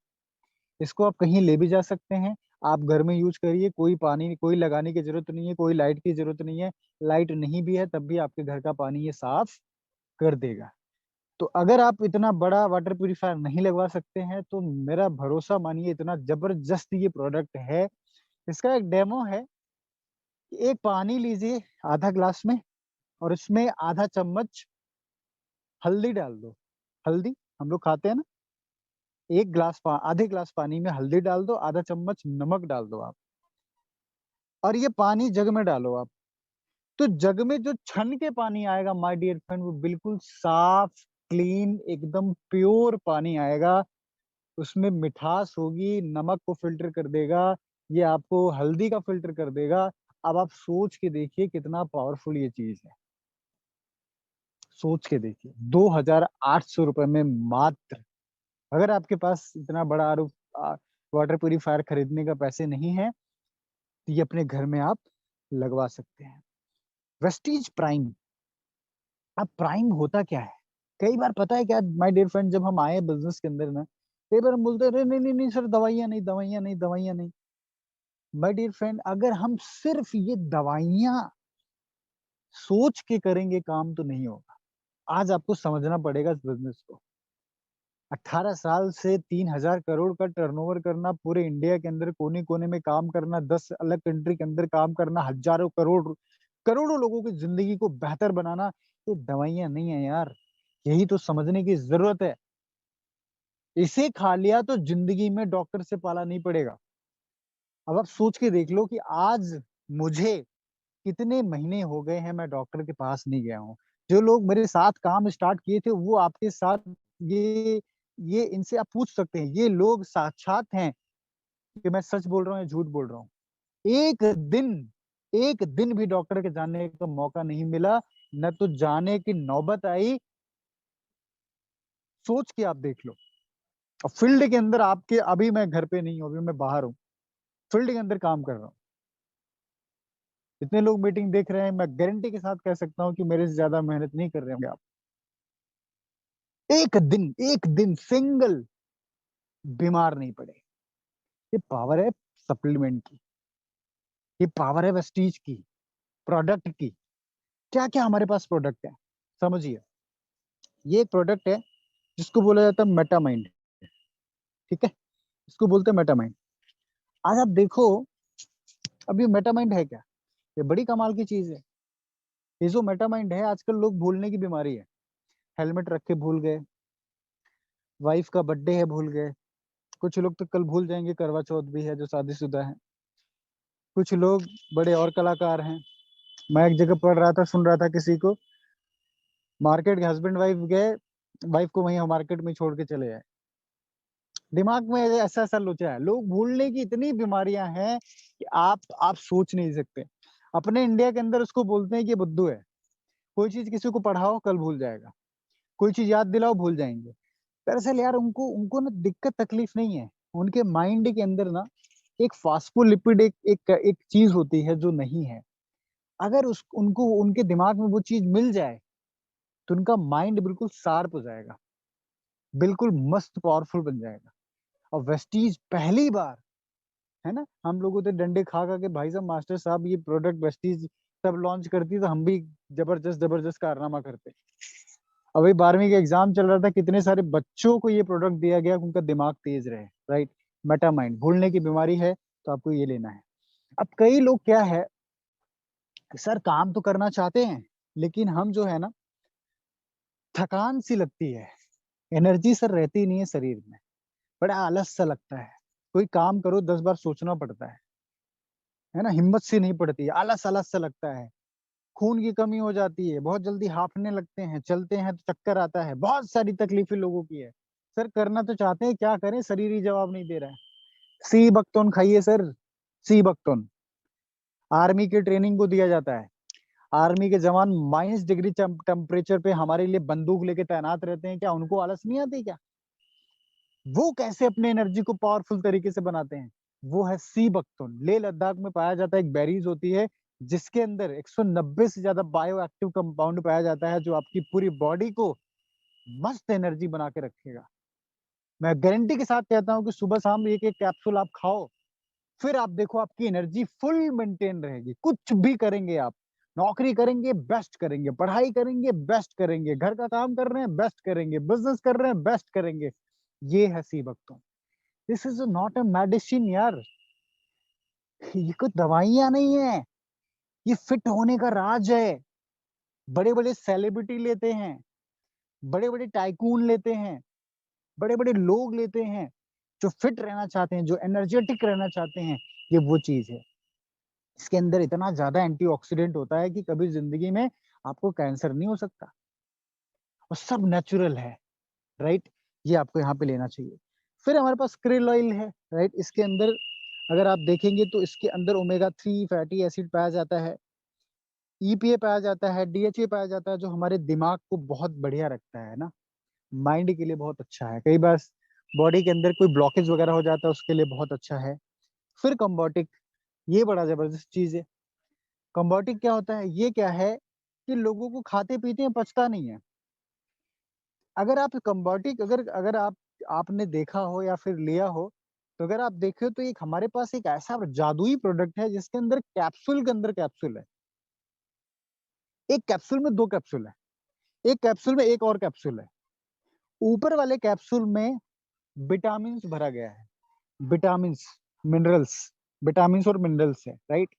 इसको आप कहीं ले भी जा सकते हैं, आप घर में यूज करिए, कोई पानी कोई लगाने की जरूरत नहीं है, कोई लाइट की जरूरत नहीं है। लाइट नहीं भी है तब भी आपके घर का पानी ये साफ कर देगा। तो अगर आप इतना बड़ा वाटर प्यूरिफायर नहीं लगवा सकते हैं तो मेरा भरोसा मानिए, इतना जबरदस्त ये प्रोडक्ट है। इसका एक डेमो है। एक पानी लीजिए आधा ग्लास में, और इसमें आधा चम्मच हल्दी डाल दो। हल्दी हम लोग खाते हैं ना। आधे ग्लास पानी में हल्दी डाल दो, आधा चम्मच नमक डाल दो आप, और ये पानी जग में डालो आप। तो जग में जो छन के पानी आएगा माय डियर फ्रेंड, वो बिल्कुल साफ, क्लीन, एकदम प्योर पानी आएगा। उसमें मिठास होगी, नमक को फिल्टर कर देगा, ये आपको हल्दी का फिल्टर कर देगा। अब आप सोच के देखिए कितना पावरफुल ये चीज है। सोच के देखिए 2,800 रुपए में मात्र। अगर आपके पास इतना बड़ा आर वाटर प्यूरिफायर खरीदने का पैसे नहीं है तो ये अपने घर में आप लगवा सकते हैं। Vestige prime. अब प्राइम होता क्या है, कई बार पता है क्या माय डियर फ्रेंड, जब हम आए बिजनेस के अंदर ना, कई बार हम बोलते हैं अरे नहीं नहीं नहीं सर, दवाइयां नहीं, दवाइयां नहीं, दवाइयां नहीं। माय डियर फ्रेंड, अगर हम सिर्फ ये दवाइयां सोच के करेंगे काम तो नहीं होगा। आज आपको समझना पड़ेगा इस बिजनेस को। 18 साल से 3,000 करोड़ का टर्नओवर करना, पूरे इंडिया के अंदर कोने कोने में काम करना, 10 अलग कंट्री के अंदर काम करना, हजारों करोड़ करोड़ों लोगों की जिंदगी को बेहतर बनाना, ये दवाइयां नहीं है यार। यही तो समझने की जरूरत है। इसे खा लिया तो जिंदगी में डॉक्टर से पाला नहीं पड़ेगा। अब आप सोच के देख लो कि आज मुझे कितने महीने हो गए हैं मैं डॉक्टर के पास नहीं गया हूँ। जो लोग मेरे साथ काम स्टार्ट किए थे वो आपके साथ, ये ये इनसे आप पूछ सकते हैं, ये लोग साक्षात हैं कि मैं सच बोल रहा हूँ या झूठ बोल रहा हूँ। एक दिन एक दिन भी डॉक्टर के जाने का मौका नहीं मिला, न तो जाने की नौबत आई। सोच के आप देख लो। और फील्ड के अंदर आपके, अभी मैं घर पे नहीं हूँ, अभी मैं बाहर हूँ, फील्ड के अंदर काम कर रहा हूँ। जितने लोग मीटिंग देख रहे हैं, मैं गारंटी के साथ कह सकता हूँ कि मेरे से ज्यादा मेहनत नहीं कर रहे होंगे आप। एक दिन सिंगल बीमार नहीं पड़े। ये पावर है सप्लीमेंट की, ये पावर है वेस्टीज की, प्रोडक्ट की। क्या क्या हमारे पास प्रोडक्ट है समझिए। ये एक प्रोडक्ट है जिसको बोला जाता है मेटामाइंड, ठीक है। इसको बोलते हैं मेटामाइंड। आज आप देखो, अब ये मेटामाइंड है क्या, ये बड़ी कमाल की चीज है। ये जो मेटामाइंड है, आजकल लोग भूलने की बीमारी है। हेलमेट रख के भूल गए, वाइफ का बर्थडे है भूल गए, कुछ लोग तो कल भूल जाएंगे करवा चौथ भी है जो शादीशुदा है। कुछ लोग बड़े और कलाकार हैं। मैं एक जगह पढ़ रहा था, सुन रहा था किसी को, मार्केट के हस्बैंड वाइफ गए, वाइफ को वहीं मार्केट में छोड़ के चले आए। दिमाग में ऐसा ऐसा लोचा है, लोग भूलने की इतनी बीमारियां हैं कि आप सोच नहीं सकते। अपने इंडिया के अंदर उसको बोलते हैं कि बुद्धू है। कोई चीज किसी को पढ़ाओ कल भूल जाएगा, कोई चीज याद दिलाओ भूल जाएंगे। दरअसल यार उनको उनको ना दिक्कत तकलीफ नहीं है, उनके माइंड के अंदर ना एक फास्फोलिपिड एक चीज होती है जो नहीं है। अगर उनको उनके दिमाग में वो चीज मिल जाए तो उनका माइंड बिल्कुल शार्प हो जाएगा, बिल्कुल मस्त पावरफुल बन जाएगा। और वेस्टीज पहली बार, है ना, हम लोगों तो डंडे खा खा के भाई साहब मास्टर साहब ये प्रोडक्ट वेस्टीज तब लॉन्च करती तो हम भी जबरदस्त जबरदस्त कारनामा करते। अभी 12वीं का एग्जाम चल रहा था, कितने सारे बच्चों को ये प्रोडक्ट दिया गया कि उनका दिमाग तेज रहे, राइट। मेटामाइंड भूलने की बीमारी है तो आपको ये लेना है। अब कई लोग क्या है, सर काम तो करना चाहते हैं लेकिन हम जो है ना, थकान सी लगती है, एनर्जी सर रहती नहीं है शरीर में, बड़ा आलस सा लगता है। कोई काम करो 10 बार सोचना पड़ता है ना, हिम्मत सी नहीं पड़ती, आलस आलस सा लगता है। खून की कमी हो जाती है, बहुत जल्दी हांफने लगते हैं, चलते हैं तो चक्कर आता है, बहुत सारी तकलीफें लोगों की है। सर करना तो चाहते हैं, क्या करें, शरीर ही जवाब नहीं दे रहा है। सी बक्तौन खाइए सर, सी बक्तौन आर्मी के ट्रेनिंग को दिया जाता है। आर्मी के जवान -डिग्री टेम्परेचर पे हमारे लिए बंदूक लेके तैनात रहते हैं, क्या उनको आलस नहीं आती क्या? वो कैसे अपने एनर्जी को पावरफुल तरीके से बनाते हैं, वो है सी बक्तौन। लेह लद्दाख में पाया जाता है, एक बेरीज होती है जिसके अंदर 190 से ज्यादा बायो एक्टिव कंपाउंड पाया जाता है जो आपकी पूरी बॉडी को मस्त एनर्जी बना के रखेगा। मैं गारंटी के साथ कहता हूँ कि सुबह शाम एक एक कैप्सूल आप खाओ, फिर आप देखो आपकी एनर्जी फुल मेंटेन रहेगी। कुछ भी करेंगे आप, नौकरी करेंगे बेस्ट करेंगे, पढ़ाई करेंगे बेस्ट करेंगे, घर का काम कर रहे हैं बेस्ट करेंगे, बिजनेस कर रहे हैं बेस्ट करेंगे। ये है sea buckthorn. This is not a medicine यार, ये कोई दवाइयां नहीं है, ये फिट होने का राज है। बड़े बड़े सेलिब्रिटी लेते हैं, बड़े बड़े टाइकून लेते हैं, बड़े बड़े लोग लेते हैं जो फिट रहना चाहते हैं, जो एनर्जेटिक रहना चाहते हैं। ये वो चीज है, इसके अंदर इतना ज्यादा एंटीऑक्सीडेंट होता है कि कभी जिंदगी में आपको कैंसर नहीं हो सकता, और सब नेचुरल है, राइट। ये आपको यहाँ पे लेना चाहिए। फिर हमारे पास क्रिल ऑयल है, राइट। इसके अंदर अगर आप देखेंगे तो इसके अंदर ओमेगा 3 फैटी एसिड पाया जाता है, ईपीए पाया जाता है, डीएचए पाया जाता है, जो हमारे दिमाग को बहुत बढ़िया रखता है ना, माइंड के लिए बहुत अच्छा है। कई बार बॉडी के अंदर कोई ब्लॉकेज वगैरह हो जाता है, उसके लिए बहुत अच्छा है। फिर कंबोटिक, ये बड़ा जबरदस्त चीज है। कंबोटिक क्या होता है, ये क्या है कि लोगों को खाते पीते हैं पचता नहीं है। अगर आप कंबोटिक अगर अगर आपने देखा हो या फिर लिया हो, तो अगर आप देखे तो एक हमारे पास एक ऐसा जादुई प्रोडक्ट है जिसके अंदर कैप्सूल के अंदर कैप्सूल है। एक कैप्सूल में 2 कैप्सूल है, एक कैप्सूल में एक और कैप्सूल है। ऊपर वाले कैप्सूल में विटामिन भरा गया है, विटामिन मिनरल्स, विटामिन और मिनरल्स है, राइट।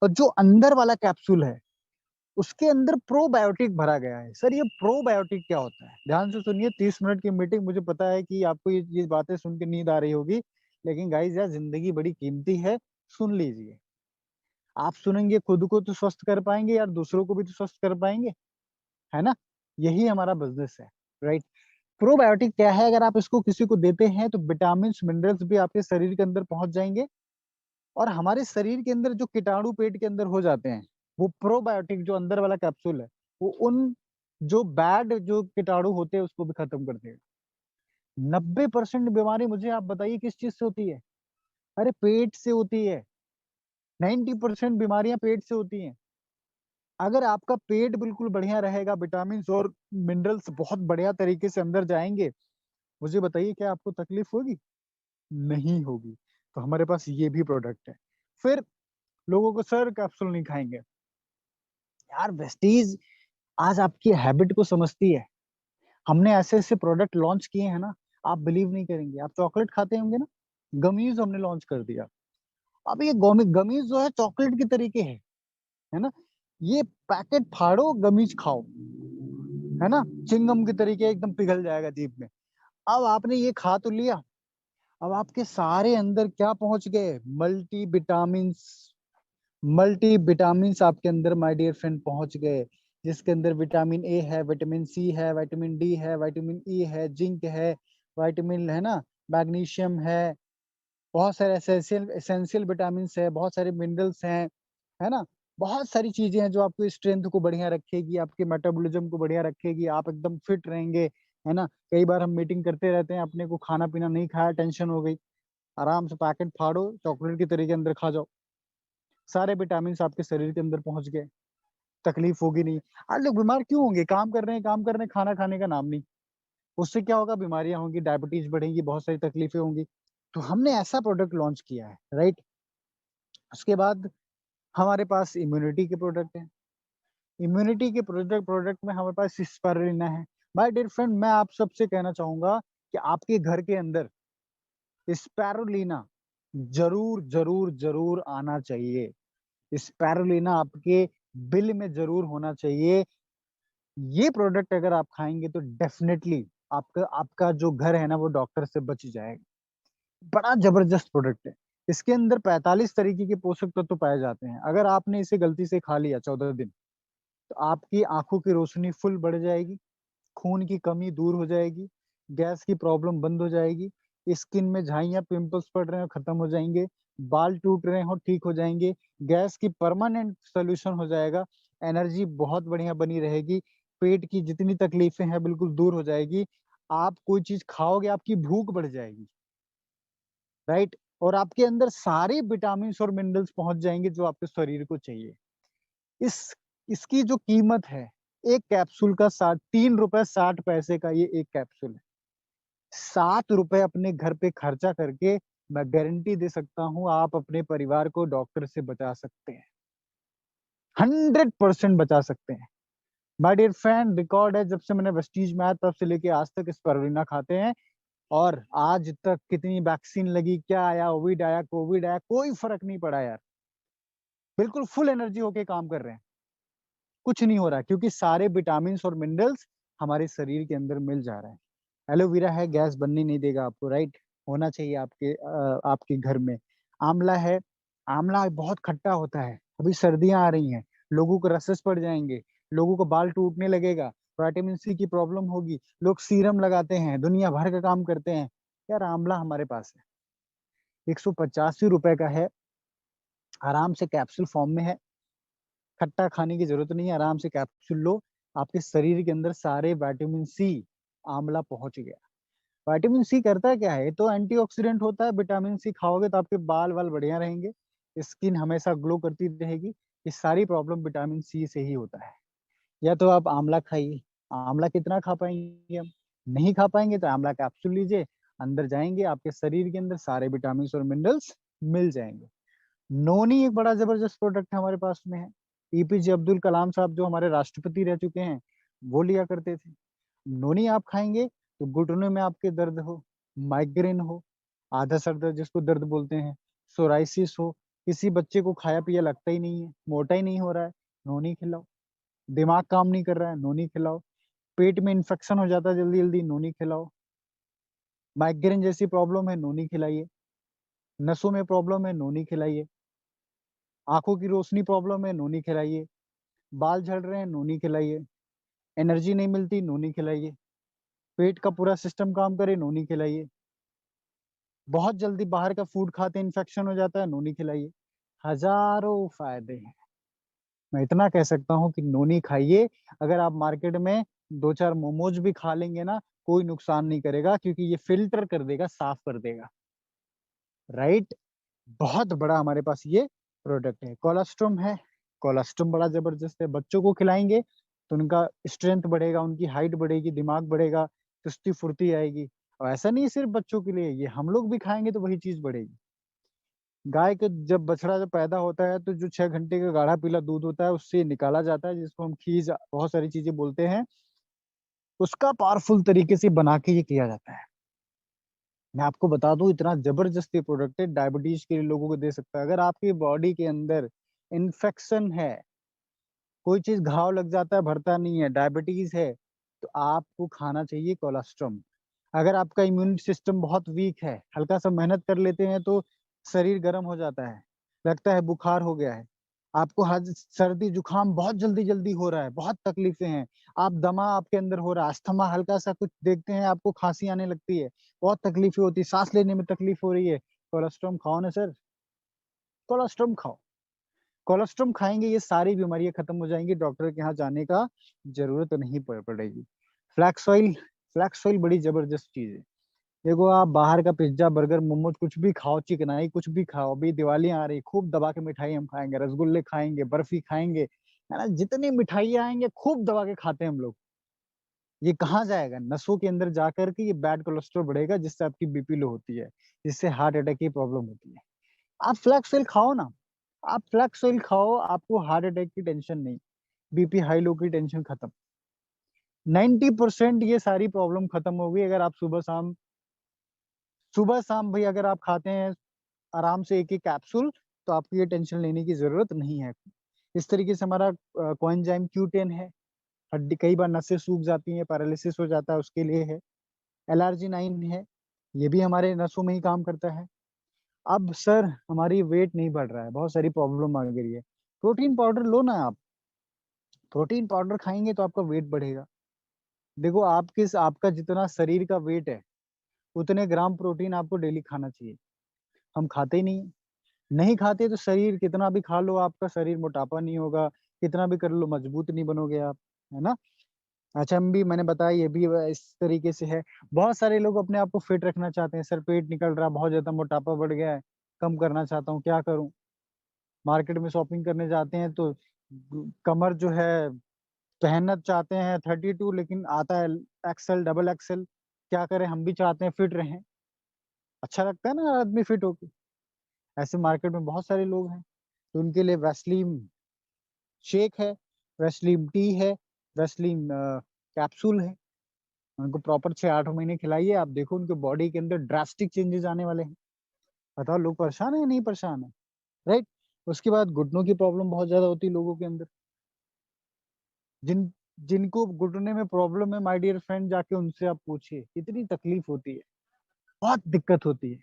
और जो अंदर वाला कैप्सूल है उसके अंदर प्रोबायोटिक भरा गया है। सर ये प्रोबायोटिक क्या होता है, ध्यान से सुनिए। 30 मिनट की मीटिंग, मुझे पता है कि आपको ये बातें सुन के नींद आ रही होगी, लेकिन गाइस यार जिंदगी बड़ी कीमती है, सुन लीजिए। आप सुनेंगे खुद को तो स्वस्थ कर पाएंगे यार, दूसरों को भी तो स्वस्थ कर पाएंगे, है ना। यही हमारा बिजनेस है, राइट। प्रोबायोटिक क्या है, अगर आप इसको किसी को देते हैं तो विटामिन मिनरल्स भी आपके शरीर के अंदर पहुंच जाएंगे, और हमारे शरीर के अंदर जो कीटाणु पेट के अंदर हो जाते हैं, वो प्रोबायोटिक जो अंदर वाला कैप्सूल है, वो उन जो बैड जो कीटाणु होते हैं उसको भी खत्म कर देगा। 90% बीमारी मुझे आप बताइए किस चीज से होती है? अरे पेट से होती है। 90% बीमारियां पेट से होती हैं। अगर आपका पेट बिल्कुल बढ़िया रहेगा, विटामिन और मिनरल्स बहुत बढ़िया तरीके से अंदर जाएंगे, मुझे बताइए क्या आपको तकलीफ होगी? नहीं होगी। तो हमारे पास ये भी प्रोडक्ट है। फिर लोगों को सर कैप्सूल नहीं खाएंगे, यार वेस्टीज आज आपकी हैबिट को समझती है। हमने ऐसे ऐसे प्रोडक्ट लॉन्च किए हैं ना, आप बिलीव नहीं करेंगे। आप चॉकलेट खाते होंगे ना, गमीज हमने लॉन्च कर दिया। अब ये गमीज जो है चॉकलेट की तरीके है ना। ये पैकेट फाड़ो, गमीज खाओ, है ना, चिंगम की तरीके एकदम पिघल जाएगा जीभ में। अब आपने ये खा तो लिया, अब आपके सारे अंदर क्या पहुंच गए, मल्टी विटामिन आपके अंदर माय डियर फ्रेंड पहुंच गए, जिसके अंदर विटामिन ए है, विटामिन सी है, विटामिन डी है, विटामिन ई है, जिंक है, विटामिन है ना, मैग्नीशियम है, बहुत सारे एसेंशियल एसेंशियल विटामिन है, बहुत सारे मिनरल्स हैं, है ना। बहुत सारी चीजें हैं जो आपकी स्ट्रेंथ को बढ़िया रखेगी, आपके मेटाबॉलिज्म को बढ़िया रखेगी, आप एकदम फिट रहेंगे, है ना। कई बार हम मीटिंग करते रहते हैं, अपने को खाना पीना नहीं खाया, टेंशन हो गई, आराम से पैकेट फाड़ो, चॉकलेट की तरह के अंदर खा जाओ, सारे विटामिन आपके शरीर के अंदर पहुंच गए, तकलीफ होगी नहीं। आज लोग बीमार क्यों होंगे? काम कर रहे हैं, काम कर रहे हैं, खाना खाने का नाम नहीं। उससे क्या होगा? बीमारियां होंगी, डायबिटीज बढ़ेगी, बहुत सारी तकलीफें होंगी। तो हमने ऐसा प्रोडक्ट लॉन्च किया है, राइट। उसके बाद हमारे पास इम्यूनिटी के प्रोडक्ट हैं। इम्यूनिटी के प्रोडक्ट में हमारे पास स्पाइरुलिना है। माय डियर फ्रेंड, मैं आप सबसे कहना चाहूंगा कि आपके घर के अंदर स्पाइरुलिना जरूर जरूर जरूर आना चाहिए। स्पाइरुलिना आपके बिल में जरूर होना चाहिए। ये प्रोडक्ट अगर आप खाएंगे तो डेफिनेटली आपका आपका जो घर है ना वो डॉक्टर से बच जाएगा। बड़ा जबरदस्त प्रोडक्ट है। इसके अंदर 45 तरीके के पोषक तत्व पाए जाते हैं। अगर आपने इसे गलती से खा लिया 14 दिन, तो आपकी आंखों की रोशनी फुल बढ़ जाएगी, खून की कमी दूर हो जाएगी, गैस की प्रॉब्लम बंद हो जाएगी, स्किन में झाइयाँ पिंपल्स पड़ रहे हो खत्म हो जाएंगे, बाल टूट रहे हो ठीक हो जाएंगे, गैस की परमानेंट सोल्यूशन हो जाएगा, एनर्जी बहुत बढ़िया बनी रहेगी, पेट की जितनी तकलीफें हैं बिल्कुल दूर हो जाएगी। आप कोई चीज खाओगे आपकी भूख बढ़ जाएगी, राइट। और आपके अंदर सारे विटामिन और मिनरल्स पहुंच जाएंगे जो आपके शरीर को चाहिए। इस इसकी जो कीमत है, एक कैप्सूल का 3 रुपए 60 पैसे का ये एक कैप्सूल है। 7 रुपए अपने घर पे खर्चा करके मैं गारंटी दे सकता हूँ आप अपने परिवार को डॉक्टर से बचा सकते हैं, 100% बचा सकते हैं। माय डियर फ्रेंड, रिकॉर्ड है, जब से मैंने वेस्टीज में आया तब से लेके आज तक स्पाइरुलिना खाते हैं, और आज तक कितनी वैक्सीन लगी, क्या आया, कोविड आया, कोई फर्क नहीं पड़ा यार। बिल्कुल फुल एनर्जी होके काम कर रहे हैं, कुछ नहीं हो रहा है, क्योंकि सारे विटामिन और मिनरल्स हमारे शरीर के अंदर मिल जा रहे हैं। एलोवेरा है, गैस बनने नहीं देगा आपको, राइट। होना चाहिए आपके घर में। आंवला है, आंवला बहुत खट्टा होता है, अभी सर्दियां आ रही हैं, लोगों को रसेस पड़ जाएंगे, लोगों को बाल टूटने लगेगा, विटामिन सी की प्रॉब्लम होगी, लोग सीरम लगाते हैं, दुनिया भर का काम करते हैं। यार आंवला हमारे पास है, 185 रुपए का है, आराम से कैप्सूल फॉर्म में है, खट्टा खाने की जरूरत नहीं है, आराम से कैप्सूल लो, आपके शरीर के अंदर सारे विटामिन सी आंवला पहुंच गया। विटामिन सी करता क्या है? तो एंटीऑक्सीडेंट होता है। विटामिन सी खाओगे तो आपके बाल वाल बढ़िया रहेंगे, स्किन हमेशा ग्लो करती रहेगी। ये सारी प्रॉब्लम विटामिन सी से ही होता है। या तो आप आंवला खाइए, आंवला कितना खा पाएंगे हम? नहीं खा पाएंगे तो आंवला कैप्सूल लीजिए, अंदर जाएंगे आपके शरीर के अंदर सारे विटामिन और मिनरल्स मिल जाएंगे। नोनी एक बड़ा जबरदस्त प्रोडक्ट हमारे पास में है। एपीजे अब्दुल कलाम साहब जो हमारे राष्ट्रपति रह चुके हैं वो लिया करते थे। नोनी आप खाएंगे तो घुटनों में आपके दर्द हो, माइग्रेन हो, आधा सर दर्द जिसको दर्द बोलते हैं, सोराइसिस हो, किसी बच्चे को खाया पिया लगता ही नहीं है, मोटा ही नहीं हो रहा है, नोनी खिलाओ। दिमाग काम नहीं कर रहा है, नोनी खिलाओ। पेट में इन्फेक्शन हो जाता है जल्दी जल्दी, नोनी खिलाओ। माइग्रेन जैसी प्रॉब्लम है, नोनी खिलाइए। नसों में प्रॉब्लम है, नोनी खिलाइए। आंखों की रोशनी प्रॉब्लम है, नोनी खिलाइए। बाल झड़ रहे हैं, नोनी खिलाइए। एनर्जी नहीं मिलती, नोनी खिलाइए। पेट का पूरा सिस्टम काम करे, नोनी खिलाइए। बहुत जल्दी बाहर का फूड खाते इन्फेक्शन हो जाता है, नोनी खिलाइए। हजारों फायदे हैं। मैं इतना कह सकता हूँ कि नोनी खाइए। अगर आप मार्केट में 2-4 मोमोज भी खा लेंगे ना, कोई नुकसान नहीं करेगा, क्योंकि ये फिल्टर कर देगा, साफ कर देगा, राइट। बहुत बड़ा हमारे पास ये प्रोडक्ट है। कोलेस्ट्रॉम है, कोलेस्ट्रॉम बड़ा जबरदस्त है। बच्चों को खिलाएंगे तो उनका स्ट्रेंथ बढ़ेगा, उनकी हाइट बढ़ेगी, दिमाग बढ़ेगा, चुस्ती फुर्ती आएगी। और ऐसा नहीं सिर्फ बच्चों के लिए, ये हम लोग भी खाएंगे तो वही चीज बढ़ेगी। गाय के जब बछड़ा जब पैदा होता है तो जो 6 घंटे का गाढ़ा पीला दूध होता है उससे निकाला जाता है, जिसको हम खीज बहुत सारी चीजें बोलते हैं, उसका पावरफुल तरीके से बना के ये किया जाता है। मैं आपको बता दूं इतना जबरदस्त ये प्रोडक्ट है, डायबिटीज के लोगों को दे सकता है। अगर आपकी बॉडी के अंदर इन्फेक्शन है, कोई चीज घाव लग जाता है भरता नहीं है, डायबिटीज है, तो आपको खाना चाहिए कोलेस्ट्रॉम। अगर आपका इम्यून सिस्टम बहुत वीक है, हल्का सा मेहनत कर लेते हैं तो शरीर गर्म हो जाता है, लगता है बुखार हो गया है, आपको सर्दी जुकाम बहुत जल्दी जल्दी हो रहा है, बहुत तकलीफें हैं, आप दमा आपके अंदर हो रहा है, अस्थमा हल्का सा कुछ देखते हैं आपको खांसी आने लगती है, बहुत तकलीफें होती है, सांस लेने में तकलीफ हो रही है, कोलेस्ट्रॉम खाओ ना सर, कोलेस्ट्रॉम खाओ। कोलेस्ट्रॉम खाएंगे ये सारी बीमारियां खत्म हो जाएंगी, डॉक्टर के यहाँ जाने का जरूरत नहीं पड़ेगी। फ्लैक्स ऑयल, फ्लैक्स ऑयल बड़ी जबरदस्त चीज है। देखो आप बाहर का पिज्जा बर्गर मोमोज कुछ भी खाओ, चिकनाई कुछ भी खाओ, अभी दिवाली आ रही, खूब दबा के मिठाई हम खाएंगे, रसगुल्ले खाएंगे, बर्फी खाएंगे, है ना, जितनी मिठाई आएंगे खूब दबा के खाते हैं हम लोग। ये कहाँ जाएगा? नसों के अंदर जाकर के ये बैड कोलेस्ट्रॉल बढ़ेगा, जिससे आपकी बीपी लो होती है, जिससे हार्ट अटैक की प्रॉब्लम होती है। आप फ्लैक्स ऑयल खाओ ना, आप फ्लैक्स ऑयल खाओ, आपको हार्ट अटैक की टेंशन नहीं, बीपी हाई लो की टेंशन खत्म। 90% ये सारी प्रॉब्लम खत्म होगी अगर आप सुबह शाम भाई अगर आप खाते हैं आराम से एक एक कैप्सूल, तो आपको ये टेंशन लेने की जरूरत नहीं है। इस तरीके से हमारा कोएंजाइम Q10 है, हड्डी कई बार नसें सूख जाती हैं, पैरालिसिस हो जाता है, उसके लिए है। एलर्जी 9 है, ये भी हमारे नसों में ही काम करता है। अब सर हमारी वेट नहीं बढ़ रहा है, बहुत सारी प्रॉब्लम आ गई है, प्रोटीन पाउडर लो ना आप, प्रोटीन पाउडर खाएंगे तो आपका वेट बढ़ेगा। देखो आपका जितना शरीर का वेट है उतने ग्राम प्रोटीन आपको डेली खाना चाहिए, हम खाते ही नहीं। नहीं खाते तो शरीर कितना भी खा लो, आपका शरीर मोटापा नहीं होगा, कितना भी कर लो मजबूत नहीं बनोगे आप, है ना। अच्छा हम भी मैंने बताया ये भी इस तरीके से है। बहुत सारे लोग अपने आप को फिट रखना चाहते हैं, सर पेट निकल रहा, बहुत ज्यादा मोटापा बढ़ गया है, कम करना चाहता हूँ, क्या करूँ? मार्केट में शॉपिंग करने जाते हैं तो कमर जो है पहनना चाहते हैं 32, लेकिन आता है XL डबल XL। क्या करें, हम भी चाहते हैं फिट रहें, अच्छा लगता है ना आदमी फिट होके। ऐसे मार्केट में बहुत सारे लोग हैं, तो उनके लिए वैसलीन शेक है, वैसलीन टी है, वैसलीन कैप्सूल है। उनको प्रॉपर 6-8 महीने खिलाइए, आप देखो उनके बॉडी के अंदर ड्रास्टिक चेंजेस आने वाले हैं। बताओ लोग परेशान है या नहीं परेशान है? राइट। उसके बाद घुटनों की प्रॉब्लम बहुत ज्यादा होती है लोगों के अंदर, जिनको घुटने में प्रॉब्लम है माय डियर फ्रेंड, जाके उनसे आप पूछिए, कितनी तकलीफ होती है, बहुत दिक्कत होती है।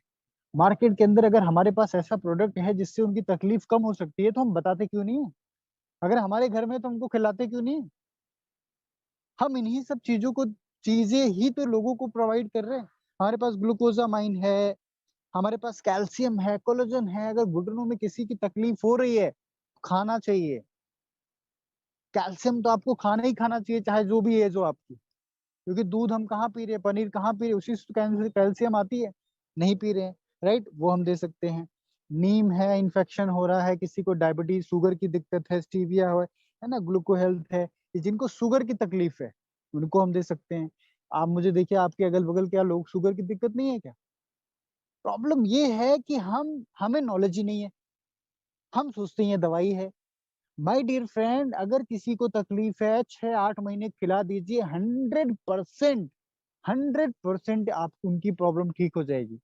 मार्केट के अंदर अगर हमारे पास ऐसा प्रोडक्ट है जिससे उनकी तकलीफ कम हो सकती है, तो हम बताते क्यों नहीं है? अगर हमारे घर में तो हमको खिलाते क्यों नहीं है? हम इन्हीं सब चीजें ही तो लोगों को प्रोवाइड कर रहे हैं। हमारे पास ग्लूकोजामाइन है, हमारे पास कैल्शियम है, कोलेजन है। अगर घुटनों में किसी की तकलीफ हो रही है, खाना चाहिए। कैल्शियम तो आपको खाना ही खाना चाहिए, चाहे जो भी एज हो आपकी, क्योंकि दूध हम कहाँ पी रहे हैं, पनीर कहाँ पी रहे हैं, उसी से कैल्शियम आती है, नहीं पी रहे हैं। राइट, वो हम दे सकते हैं। नीम है, इन्फेक्शन हो रहा है, किसी को डायबिटीज शुगर की दिक्कत है, स्टीविया है ना, ग्लूको हेल्थ है, ये जिनको शुगर की तकलीफ है उनको हम दे सकते हैं। आप मुझे देखिए, आपके अगल बगल क्या लोग शुगर की दिक्कत नहीं है क्या? प्रॉब्लम ये है कि हमें नॉलेज ही नहीं है, हम सोचते हैं ये दवाई है। माय डियर फ्रेंड, अगर किसी को तकलीफ है 6-8 महीने खिला दीजिए, 100%, 100% आप उनकी प्रॉब्लम ठीक हो जाएगी।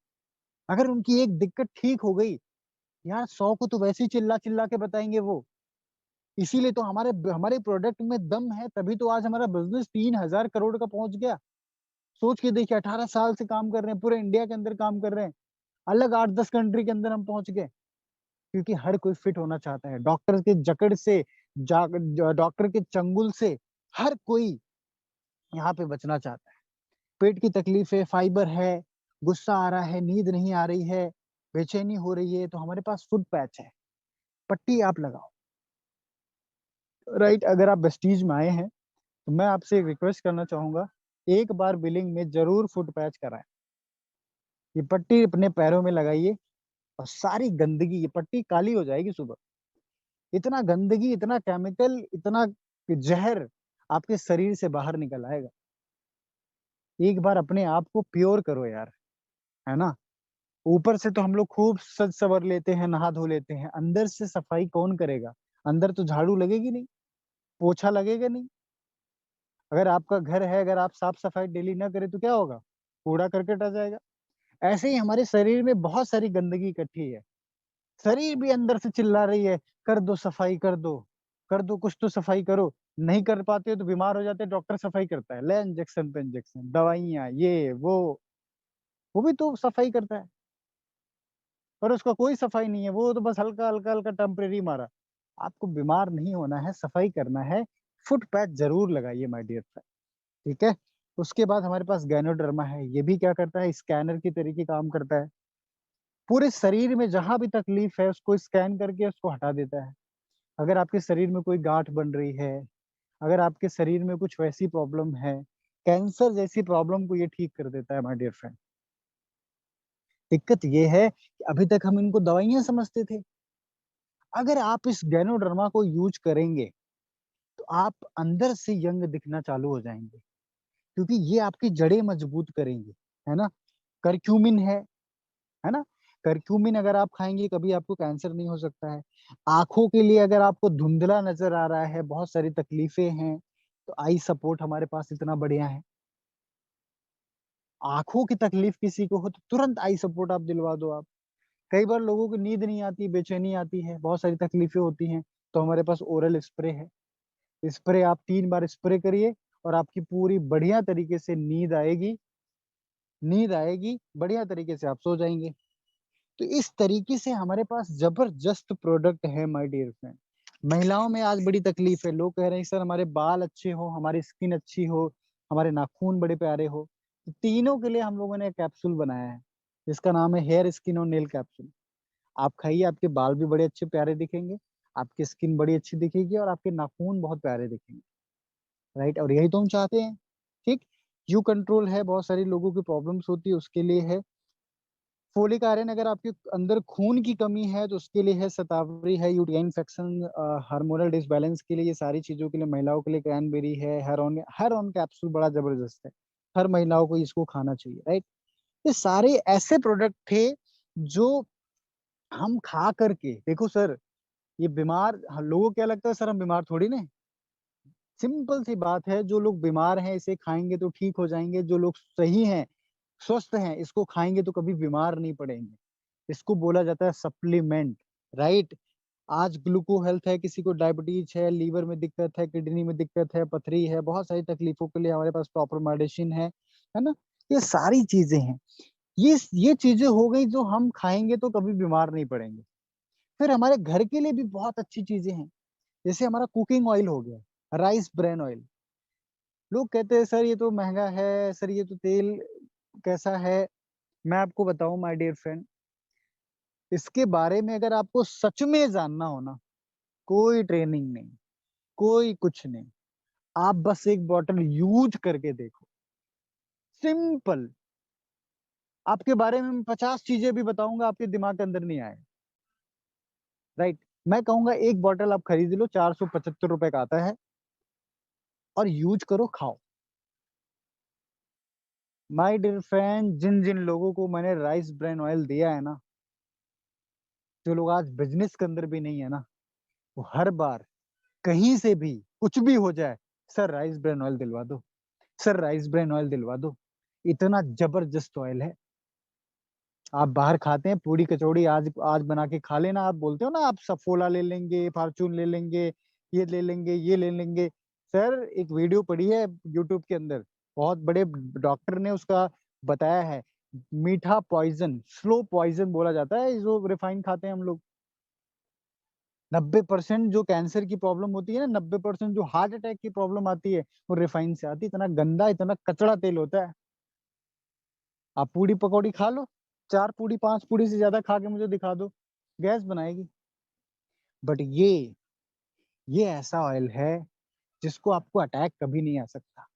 अगर उनकी एक दिक्कत ठीक हो गई, यार 100 को तो वैसे ही चिल्ला चिल्ला के बताएंगे वो। इसीलिए तो हमारे हमारे प्रोडक्ट में दम है, तभी तो आज हमारा बिजनेस 3,000 करोड़ का पहुंच गया। सोच के देखिए, 18 साल से काम कर रहे हैं, पूरे इंडिया के अंदर काम कर रहे हैं, अलग 8-10 कंट्री के अंदर हम पहुंच गए। क्योंकि हर कोई फिट होना चाहता है, डॉक्टर के जकड़ से, डॉक्टर के चंगुल से हर कोई यहाँ पे बचना चाहता है। पेट की तकलीफ है, फाइबर है, गुस्सा आ रहा है, नींद नहीं आ रही है, बेचैनी हो रही है, तो हमारे पास फुट पैच है, पट्टी आप लगाओ। राइट, अगर आप वेस्टीज में आए हैं तो मैं आपसे एक रिक्वेस्ट करना चाहूंगा, एक बार बिलिंग में जरूर फुट पैच कराएं। ये पट्टी अपने पैरों में लगाइए, और सारी गंदगी, ये पट्टी काली हो जाएगी सुबह। इतना गंदगी, इतना केमिकल, इतना जहर आपके शरीर से बाहर निकल आएगा। एक बार अपने आप को प्योर करो यार, है ना। ऊपर से तो हम लोग खूब सज सवर लेते हैं, नहा धो लेते हैं, अंदर से सफाई कौन करेगा? अंदर तो झाड़ू लगेगी नहीं, पोछा लगेगा नहीं। अगर आपका घर है, अगर आप साफ सफाई डेली ना करें तो क्या होगा? कूड़ा करकट आ जाएगा। ऐसे ही हमारे शरीर में बहुत सारी गंदगी इकट्ठी है, शरीर भी अंदर से चिल्ला रही है, कर दो सफाई, कर दो, कर दो, कुछ तो सफाई करो। नहीं कर पाते हो तो बीमार हो जाते हैं, डॉक्टर सफाई करता है, ले इंजेक्शन पे इंजेक्शन, दवाइयाँ, ये वो भी तो सफाई करता है, पर उसका कोई सफाई नहीं है, वो तो बस हल्का हल्का हल्का टेम्परेरी मारा। आपको बीमार नहीं होना है, सफाई करना है, फुट पैच जरूर लगाइए माय डियर फ्रेंड। ठीक है। उसके बाद हमारे पास गैनोडर्मा है, ये भी क्या करता है, स्कैनर की तरीके काम करता है, पूरे शरीर में जहां भी तकलीफ है उसको स्कैन करके उसको हटा देता है। अगर आपके शरीर में कोई गांठ बन रही है, अगर आपके शरीर में कुछ वैसी प्रॉब्लम है, कैंसर जैसी प्रॉब्लम को ये ठीक कर देता है माय डियर फ्रेंड। दिक्कत ये है कि अभी तक हम इनको दवाइयां समझते थे। अगर आप इस गैनोडर्मा को यूज करेंगे तो आप अंदर से यंग दिखना चालू हो जाएंगे, क्योंकि ये आपकी जड़ें मजबूत करेंगे, है ना। करक्यूमिन है ना। करक्यूमिन अगर आप खाएंगे कभी आपको कैंसर नहीं हो सकता है। आंखों के लिए अगर आपको धुंधला नजर आ रहा है, बहुत सारी तकलीफें हैं, तो आई सपोर्ट हमारे पास इतना बढ़िया है। आंखों की तकलीफ किसी को हो तो तुरंत आई सपोर्ट आप दिलवा दो आप। कई बार लोगों को नींद नहीं आती, बेचैनी आती है, बहुत सारी तकलीफें होती हैं, तो हमारे पास ओरल स्प्रे है। स्प्रे आप 3 बार स्प्रे करिए और आपकी पूरी बढ़िया तरीके से नींद आएगी, बढ़िया तरीके से आप सो जाएंगे। तो इस तरीके से हमारे पास जबरदस्त प्रोडक्ट है माय डियर फ्रेंड। महिलाओं में आज बड़ी तकलीफ है, लोग कह रहे हैं सर हमारे बाल अच्छे हो, हमारी स्किन अच्छी हो, हमारे नाखून बड़े प्यारे हो। तो तीनों के लिए हम लोगों ने एक कैप्सूल बनाया है जिसका नाम है हेयर स्किन और नेल कैप्सूल। आप खाइए, आपके बाल भी बड़े अच्छे प्यारे दिखेंगे, आपकी स्किन बड़ी अच्छी दिखेगी और आपके नाखून बहुत प्यारे दिखेंगे, राइट। और यही तो हम चाहते हैं, ठीक। यू कंट्रोल है, बहुत सारी लोगों की प्रॉब्लम्स होती है, उसके लिए है। फोलिक आयरन, अगर आपके अंदर खून की कमी है तो उसके लिए है। शतावरी है, यूटियाइन इन्फेक्शन, हार्मोनल डिसबैलेंस के लिए, ये सारी चीजों के लिए महिलाओं के लिए क्रैनबेरी है। हर ऑन कैप्सूल बड़ा जबरदस्त है, हर महिलाओं को इसको खाना चाहिए, राइट। ये सारे ऐसे प्रोडक्ट थे जो हम खा करके देखो सर, ये बीमार लोगों को क्या लगता है सर हम बीमार थोड़ी ना हैं। सिंपल सी बात है, जो लोग बीमार हैं इसे खाएंगे तो ठीक हो जाएंगे, जो लोग सही हैं, स्वस्थ हैं, इसको खाएंगे तो कभी बीमार नहीं पड़ेंगे। इसको बोला जाता है सप्लीमेंट, राइट। आज ग्लूको हेल्थ है, किसी को डायबिटीज है, लीवर में दिक्कत है, किडनी में दिक्कत है, पथरी है, बहुत सारी तकलीफों के लिए हमारे पास प्रॉपर मेडिसिन है ना। ये सारी चीजें हैं, ये चीजें हो गई जो हम खाएंगे तो कभी बीमार नहीं पड़ेंगे। फिर हमारे घर के लिए भी बहुत अच्छी चीजें हैं, जैसे हमारा कुकिंग ऑयल हो गया, राइस ब्रेन ऑयल। लोग कहते हैं सर ये तो महंगा है, सर ये तो तेल कैसा है। मैं आपको बताऊं माय डियर फ्रेंड, इसके बारे में अगर आपको सच में जानना हो ना, कोई ट्रेनिंग नहीं, कोई कुछ नहीं, आप बस एक बॉटल यूज करके देखो, सिंपल। आपके बारे में मैं 50 चीजें भी बताऊंगा, आपके दिमाग के अंदर नहीं आए, राइट। मैं कहूंगा एक बॉटल आप खरीद लो, 475 रुपए का आता है, और यूज करो, खाओ। माय डियर फ्रेंड, जिन जिन लोगों को मैंने राइस ब्रेन ऑयल दिया है ना, जो लोग आज बिजनेस के अंदर भी नहीं है ना, वो हर बार कहीं से भी कुछ भी हो जाए, सर राइस ब्रेन ऑयल दिलवा दो, सर राइस ब्रेन ऑयल दिलवा दो। इतना जबरदस्त ऑयल है। आप बाहर खाते हैं पूरी कचौड़ी, आज आज बना के खा लेना, आप बोलते हो ना आप सफोला ले लेंगे, फॉर्चून ले लेंगे, ये ले लेंगे, ये ले लेंगे। सर एक वीडियो पड़ी है यूट्यूब के अंदर, बहुत बड़े डॉक्टर ने उसका बताया है, मीठा पॉइजन, स्लो पॉइजन बोला जाता है जो रिफाइन खाते हैं हम लोग। 90% जो कैंसर की प्रॉब्लम होती है ना, 90% जो हार्ट अटैक की प्रॉब्लम आती है, वो रिफाइन से आती है। इतना गंदा, इतना कचड़ा तेल होता है। आप पूड़ी पकौड़ी खा लो, 4 पूड़ी 5 पूड़ी से ज्यादा खा के मुझे दिखा दो, गैस बनाएगी। बट ये ऐसा ऑयल है जिसको आपको अटैक कभी नहीं आ सकता,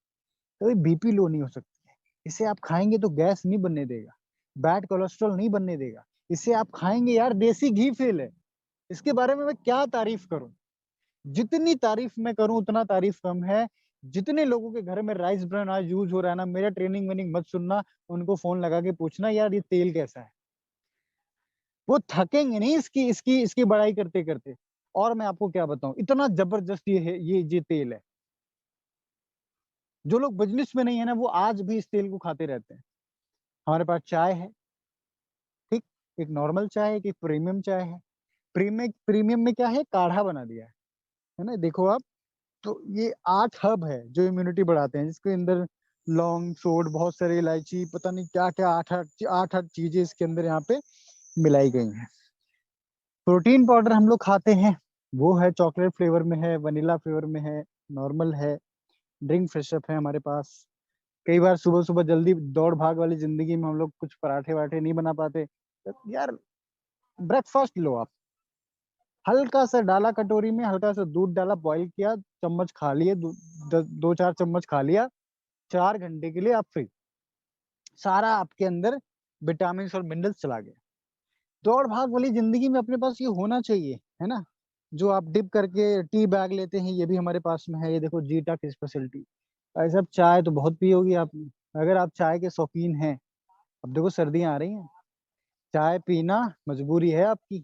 कभी बीपी लो नहीं हो सकती है। इसे आप खाएंगे तो गैस नहीं बनने देगा, बैड कोलेस्ट्रॉल नहीं बनने देगा। इसे आप खाएंगे यार, देसी घी फेल है, इसके बारे में मैं क्या तारीफ करूं। जितनी तारीफ मैं करूं उतना तारीफ कम है। जितने लोगों के घर में राइस ब्रान आज यूज हो रहा है ना, मेरा ट्रेनिंग वेनिंग मत सुनना, उनको फोन लगा के पूछना यार ये तेल कैसा है। वो थकेंगे नहीं इसकी इसकी इसकी बड़ाई करते करते। और मैं आपको क्या बताऊं, इतना जबरदस्त ये है, ये तेल है। जो लोग बिजनेस में नहीं है ना, वो आज भी इस तेल को खाते रहते हैं। हमारे पास चाय है, ठीक। एक नॉर्मल चाय है, एक प्रीमियम चाय है। प्रीमियम में क्या है, काढ़ा बना दिया है ना, देखो आप। तो ये 8 हर्ब है जो इम्यूनिटी बढ़ाते हैं, जिसके अंदर लौंग, सोड, बहुत सारी इलायची, पता नहीं क्या क्या, 8 चीजें इसके अंदर यहाँ पे मिलाई गई हैं। प्रोटीन पाउडर हम लोग खाते हैं, वो है चॉकलेट फ्लेवर में है, वनीला फ्लेवर में है, नॉर्मल है। ड्रिंक फ्रेशअप है हमारे पास। कई बार सुबह सुबह जल्दी दौड़ भाग वाली जिंदगी में हम लोग कुछ पराठे वाठे नहीं बना पाते, तो यार ब्रेकफास्ट लो आप, हल्का सा डाला कटोरी में, हल्का सा दूध डाला, बॉईल किया, चम्मच खा लिए, 2-4 चम्मच खा लिया, 4 घंटे के लिए आप फ्री। सारा आपके अंदर विटामिन और मिनरल्स चला गया। दौड़ भाग वाली जिंदगी में अपने पास ये होना चाहिए, है ना। जो आप डिप करके टी बैग लेते हैं, ये भी हमारे पास में है। ये देखो जीटा की स्पेशलिटी। भाई साहब चाय तो बहुत पी होगी आपने, अगर आप चाय के शौकीन हैं। अब देखो सर्दियां आ रही हैं, चाय पीना मजबूरी है आपकी।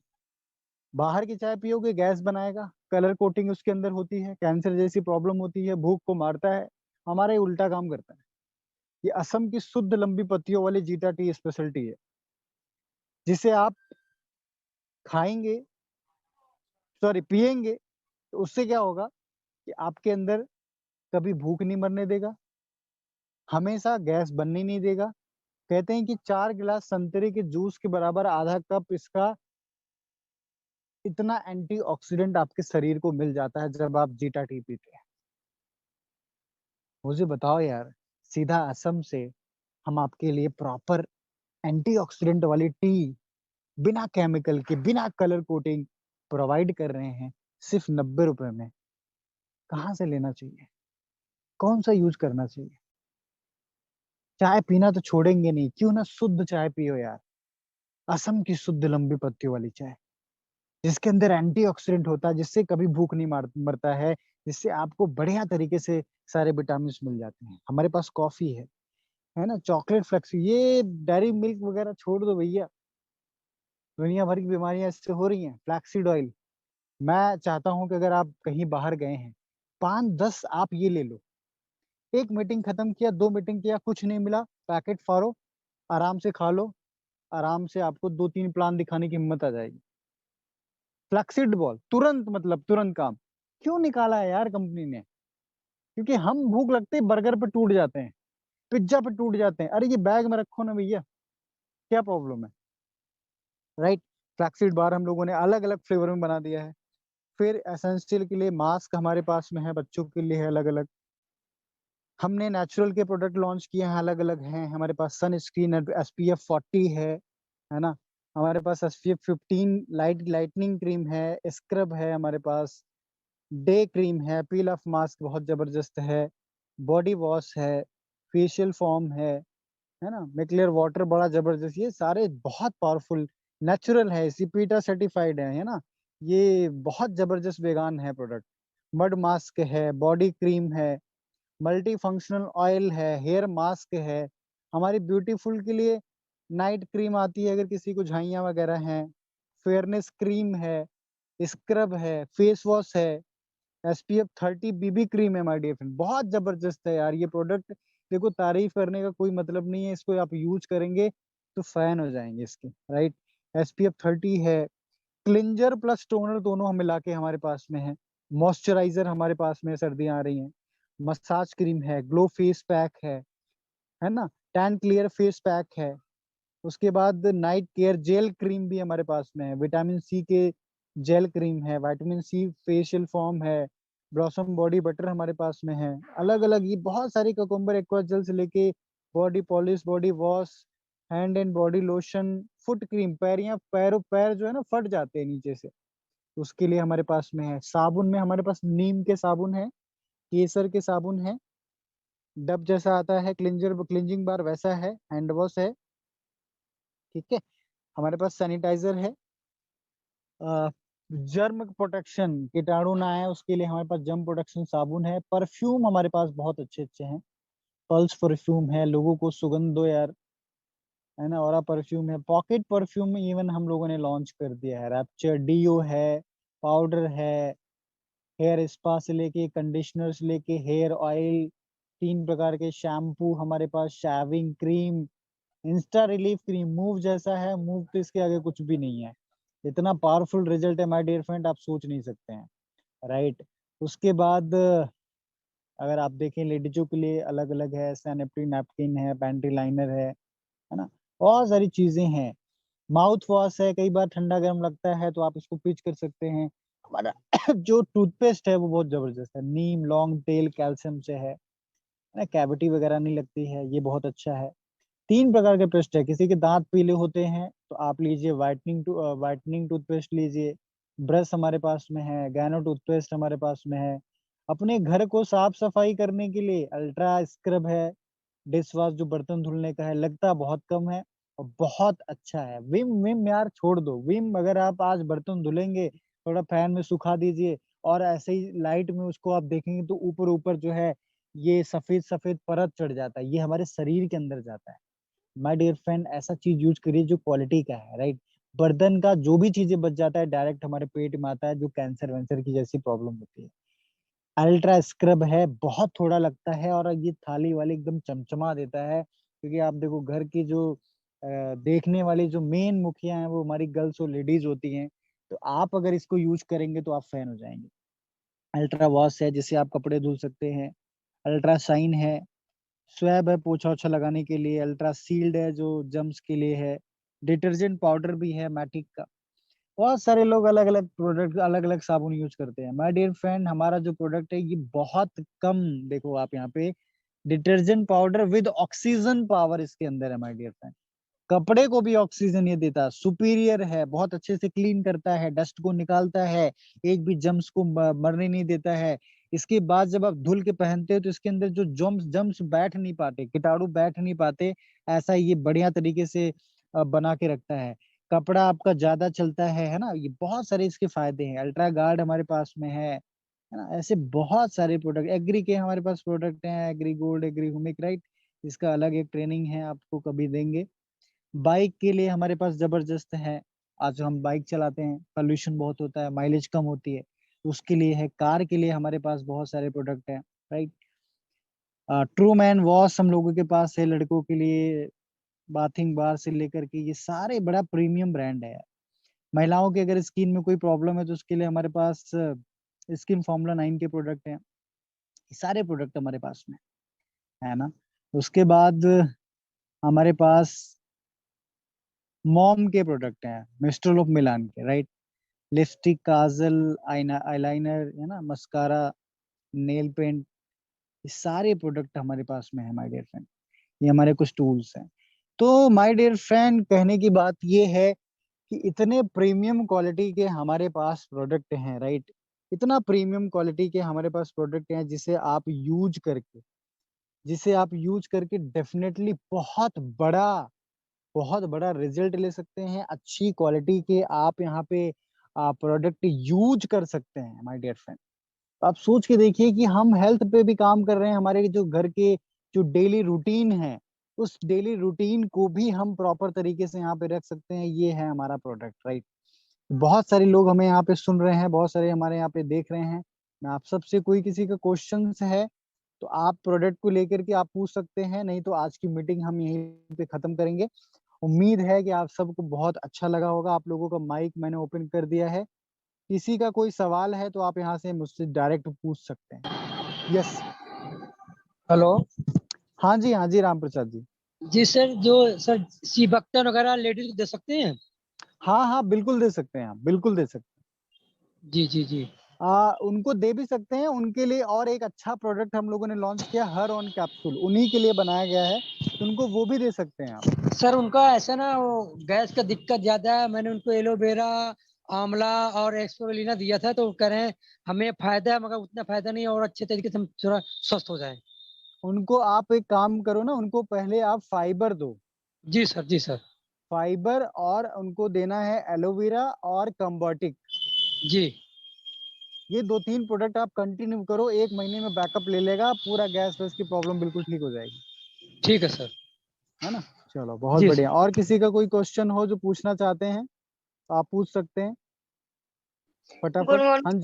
बाहर की चाय पियोगे गैस बनाएगा, कलर कोटिंग उसके अंदर होती है, कैंसर जैसी प्रॉब्लम होती है, भूख को मारता है। हमारा ये उल्टा काम करता है। ये असम की शुद्ध लंबी पत्तियों वाली जीटा टी स्पेशलिटी है, जिसे आप खाएंगे, सॉरी पिएंगे, तो उससे क्या होगा कि आपके अंदर कभी भूख नहीं मरने देगा, हमेशा गैस बनने नहीं देगा। कहते हैं कि 4 गिलास संतरे के जूस के बराबर आधा कप इसका इतना एंटीऑक्सीडेंट आपके शरीर को मिल जाता है जब आप जीटा टी पीते हैं। मुझे बताओ यार, सीधा असम से हम आपके लिए प्रॉपर एंटीऑक्सीडेंट वाली टी, बिना केमिकल के, बिना कलर कोटिंग प्रोवाइड कर रहे हैं सिर्फ 90 रुपए में। कहाँ से लेना चाहिए, कौन सा यूज करना चाहिए? चाय पीना तो छोड़ेंगे नहीं, क्यों ना शुद्ध चाय पियो यार। असम की शुद्ध लंबी पत्तियों वाली चाय, जिसके अंदर एंटीऑक्सीडेंट होता है, जिससे कभी भूख नहीं मरता है, जिससे आपको बढ़िया तरीके से सारे विटामिन मिल जाते हैं। हमारे पास कॉफी है ना, चॉकलेट फ्लेक्स, ये डेयरी मिल्क वगैरह छोड़ दो भैया। दुनिया भर की बीमारियां इससे हो रही हैं। फ्लैक्सीड ऑयल, मैं चाहता हूं कि अगर आप कहीं बाहर गए हैं, 5-10 आप ये ले लो। एक मीटिंग खत्म किया, 2 मीटिंग किया, कुछ नहीं मिला, पैकेट फाड़ो, आराम से खा लो, आराम से आपको 2-3 प्लान दिखाने की हिम्मत आ जाएगी। फ्लैक्सीड बॉल तुरंत, मतलब तुरंत काम। क्यों निकाला है यार कंपनी ने? क्योंकि हम भूख लगते ही बर्गर पे टूट जाते हैं, पिज्जा पे टूट जाते हैं। अरे ये बैग में रखो ना भैया, क्या प्रॉब्लम है, राइट। फ्लैक्सीड बार हम लोगों ने अलग अलग फ्लेवर में बना दिया है। फिर एसेंशियल के लिए मास्क हमारे पास में है, बच्चों के लिए है अलग अलग। हमने नेचुरल के प्रोडक्ट लॉन्च किए हैं, अलग अलग हैं हमारे पास। सन स्क्रीन SPF 40 है ना। हमारे पास SPF 15 लाइटनिंग क्रीम है, स्क्रब है हमारे पास, डे क्रीम है, पील ऑफ मास्क बहुत जबरदस्त है, बॉडी वॉश है, फेशियल फॉर्म है ना, मिकलेर वाटर बड़ा जबरदस्त। ये सारे बहुत पावरफुल नेचुरल है, सीपीटा सर्टिफाइड है ना। ये बहुत जबरदस्त वेगान है प्रोडक्ट। मड मास्क है, बॉडी क्रीम है, मल्टी फंक्शनल ऑयल है, हेयर मास्क है। हमारी ब्यूटीफुल के लिए नाइट क्रीम आती है अगर किसी को झाइयाँ वगैरह हैं, फेयरनेस क्रीम है, स्क्रब है, फेस वॉश है, SPF 30 BB क्रीम है माय डियर फ्रेंड। बहुत जबरदस्त है यार ये प्रोडक्ट। देखो तारीफ करने का कोई मतलब नहीं है, इसको आप यूज करेंगे तो फैन हो जाएंगे इसके, राइट। SPF 30 है, क्लिंजर प्लस टोनर दोनों हम मिला के हमारे पास में है। मॉइस्चराइजर हमारे पास में, सर्दियां आ रही हैं। मसाज क्रीम है, ग्लो फेस पैक है ना, टैन क्लियर फेस पैक है। उसके बाद नाइट केयर जेल क्रीम भी हमारे पास में है, विटामिन सी के जेल क्रीम है, विटामिन सी फेशियल फॉर्म है, ब्लॉसम बॉडी बटर हमारे पास में है। अलग अलग ये बहुत सारी कोकम्बर एक्वा जेल से लेके body polish, body wash, hand and body lotion, foot cream, पैर जो है ना फट जाते हैं नीचे से, उसके लिए हमारे पास में है। साबुन में हमारे पास नीम के साबुन है, केसर के साबुन है, डब जैसा आता है क्लिंजिंग बार वैसा है, हैंड वॉश है, ठीक है। हमारे पास सैनिटाइजर है, जर्म प्रोटेक्शन, कीटाणु ना आए उसके लिए हमारे पास जर्म प्रोटेक्शन साबुन है। परफ्यूम हमारे पास बहुत अच्छे अच्छे हैं, पल्स परफ्यूम है, लोगों को सुगंध दो यार, है ना। और परफ्यूम है, पॉकेट परफ्यूम इवन हम लोगों ने लॉन्च कर दिया है। रैप्चर डीओ है, पाउडर है, हेयर स्पा से लेके कंडीशनर से लेके हेयर ऑयल, 3 प्रकार के शैम्पू हमारे पास, shaving cream, insta relief cream. Moov जैसा है, मूव तो इसके आगे कुछ भी नहीं है। इतना पावरफुल रिजल्ट है माय डियर फ्रेंड, आप सोच नहीं सकते हैं, राइट। उसके बाद अगर आप देखें लेडीजों के लिए अलग अलग है, सैनिटरी नैपकिन है, पैंटी लाइनर है ना, बहुत सारी चीजें हैं। माउथ वॉश है, कई बार ठंडा गर्म लगता है तो आप इसको पिच कर सकते हैं। हमारा जो टूथपेस्ट है वो बहुत जबरदस्त है, नीम लॉन्ग टेल कैल्शियम से है ना, कैविटी वगैरह नहीं लगती है, ये बहुत अच्छा है। 3 प्रकार के पेस्ट है, किसी के दांत पीले होते हैं तो आप लीजिए व्हाइटनिंग टूथपेस्ट लीजिए। ब्रश हमारे पास में है, गैनो टूथपेस्ट हमारे पास में है। अपने घर को साफ सफाई करने के लिए अल्ट्रा स्क्रब है, डिश वॉश जो बर्तन धुलने का है, लगता बहुत कम है और बहुत अच्छा है। विम विम यार छोड़ दो, विम अगर आप आज बर्तन धुलेंगे, थोड़ा फैन में सुखा दीजिए और ऐसे ही लाइट में उसको आप देखेंगे तो ऊपर-ऊपर जो है ये सफेद-सफेद परत चढ़ जाता है, ये हमारे शरीर के अंदर जाता है। माय डियर फ्रेंड ऐसा चीज़ यूज़ करिए जो क्वालिटी का है, राइट? बर्तन का जो भी चीज़ें बच जाता है डायरेक्ट हमारे पेट में आता है, जो कैंसर-वैंसर की जैसी प्रॉब्लम होती है। अल्ट्रा स्क्रब है, बहुत थोड़ा लगता है और ये थाली-वाली एकदम चमचमा देता है, क्योंकि आप देखो घर की जो देखने वाली जो मेन मुखिया हैं वो हमारी गर्ल्स और लेडीज़ होती हैं, तो आप अगर इसको यूज़ करेंगे तो आप फैन हो जाएँगे। अल्ट्रा वॉश है जिससे आप कपड़े धुल सकते हैं, अल्ट्रा शाइन है, स्वैब है पोछा-ओछा लगाने के लिए, अल्ट्रा सील्ड है जो जर्म्स के लिए है, डिटर्जेंट पाउडर भी है मैटिक का। बहुत सारे लोग अलग-अलग प्रोडक्ट अलग-अलग साबुन यूज़ करते हैं। माय डियर फ्रेंड हमारा जो प्रोडक्ट है ये बहुत कम देखो आप यहाँ पे detergent powder with oxygen power इसके अंदर है माय डियर फ्रेंड। कपड़े को भी ऑक्सीजन ये देता है, सुपीरियर है, बहुत अच्छे से क्लीन करता है, डस्ट को निकालता है, एक भी जर्म्स को मरने नहीं देता है। इसके बाद जब आप धुल के पहनते हो तो इसके अंदर जो जर्म्स जर्म्स बैठ नहीं पाते, कीटाणु बैठ नहीं पाते, ऐसा ये बढ़िया तरीके से बना के रखता है। कपड़ा आपका ज़्यादा चलता है ना? ये बहुत सारे इसके फ़ायदे हैं। अल्ट्रा गार्ड हमारे पास में है ना? ऐसे बहुत सारे प्रोडक्ट एग्री के हमारे पास प्रोडक्ट हैं, agri gold, agri humic right? इसका अलग एक ट्रेनिंग है, आपको कभी देंगे। बाइक के लिए हमारे पास ज़बरदस्त है। आज हम बाइक चलाते हैं, पॉल्यूशन बहुत होता है, माइलेज कम होती है, उसके लिए है। कार के लिए हमारे पास बहुत सारे प्रोडक्ट हैं, राइट? ट्रू मैन वॉश हम लोगों के पास है लड़कों के लिए, बाथिंग बार से लेकर के ये सारे बड़ा प्रीमियम ब्रांड है। महिलाओं के अगर स्किन में कोई प्रॉब्लम है तो उसके लिए हमारे पास स्किन फॉर्मूला 9 के प्रोडक्ट हैं। ये सारे प्रोडक्ट हमारे पास में, है ना? उसके बाद हमारे पास मॉम के प्रोडक्ट हैं, मिस्टर ऑफ मिलान के, राइट? लिपस्टिक, काजल, आईलाइनर, है ना? मस्कारा, नेल पेंट, ये सारे प्रोडक्ट हमारे पास में है माय डियर फ्रेंड। ये हमारे कुछ टूल्स हैं। तो माय डियर फ्रेंड कहने की बात ये है कि इतने प्रीमियम क्वालिटी के हमारे पास प्रोडक्ट हैं, राइट? इतना प्रीमियम क्वालिटी के हमारे पास प्रोडक्ट हैं जिसे आप यूज़ करके डेफ़िनेटली बहुत बड़ा रिज़ल्ट ले सकते हैं। अच्छी क्वालिटी के आप यहाँ पे प्रोडक्ट यूज़ कर सकते हैं माय डियर फ्रेंड। आप सोच के देखिए कि हम हेल्थ पे भी काम कर रहे हैं, हमारे जो घर के जो डेली रूटीन है, उस डेली रूटीन को भी हम प्रॉपर तरीके से यहाँ पे रख सकते हैं, ये है हमारा प्रोडक्ट, राइट? बहुत सारे लोग हमें यहाँ पे सुन रहे हैं, बहुत सारे हमारे यहाँ पे देख रहे हैं। मैं आप सबसे कोई किसी का क्वेश्चन्स है, तो आप प्रोडक्ट को लेकर के आप पूछ सकते हैं, नहीं तो आज की मीटिंग हम यहीं पे खत्म करेंगे। उम्मीद है कि आप सबको बहुत अच्छा लगा होगा, आप लोगों का माइक मैंने ओपन कर दिया है। किसी का कोई सवाल है तो आप यहाँ से मुझसे डायरेक्ट पूछ सकते हैं। यस। हेलो। हाँ जी, राम प्रसाद जी। जी सर, जो सर सी बक्तन वगैरह लेडीज को दे सकते हैं? हाँ, बिल्कुल दे सकते हैं आप, बिल्कुल दे सकते जी जी जी। हैं। उनको दे भी सकते हैं, उनके लिए और एक अच्छा प्रोडक्ट हम लोगों ने लॉन्च किया हर ऑन कैप्सूल, उन्हीं के लिए बनाया गया है, तो उनको वो भी दे सकते हैं आप। सर उनका ऐसा ना वो गैस का दिक्कत ज्यादा है, मैंने उनको एलोवेरा, आंवला और एक्सपोलिना दिया था, तो वो कह रहे हैं हमें फायदा है मगर उतना फायदा नहीं है, और अच्छे तरीके से हम थोड़ा स्वस्थ हो जाए। उनको आप एक काम करो ना, उनको पहले आप फाइबर दो। जी सर, जी सर। फाइबर और उनको देना है एलोवेरा और कंबर्टिक। जी। ये 2-3 प्रोडक्ट आप कंटिन्यू करो, 1 महीने में बैकअप ले लेगा, पूरा गैस-वैस की प्रॉब्लम बिल्कुल ठीक हो जाएगी। ठीक है सर। है ना? चलो बहुत जी बढ़िया। सर। और किसी का कोई क्वेश्चन हो जो पूछना चाहते हैं, तो आप पूछ सकते हैं गुड फटाफट। हाँ मॉर्निंग।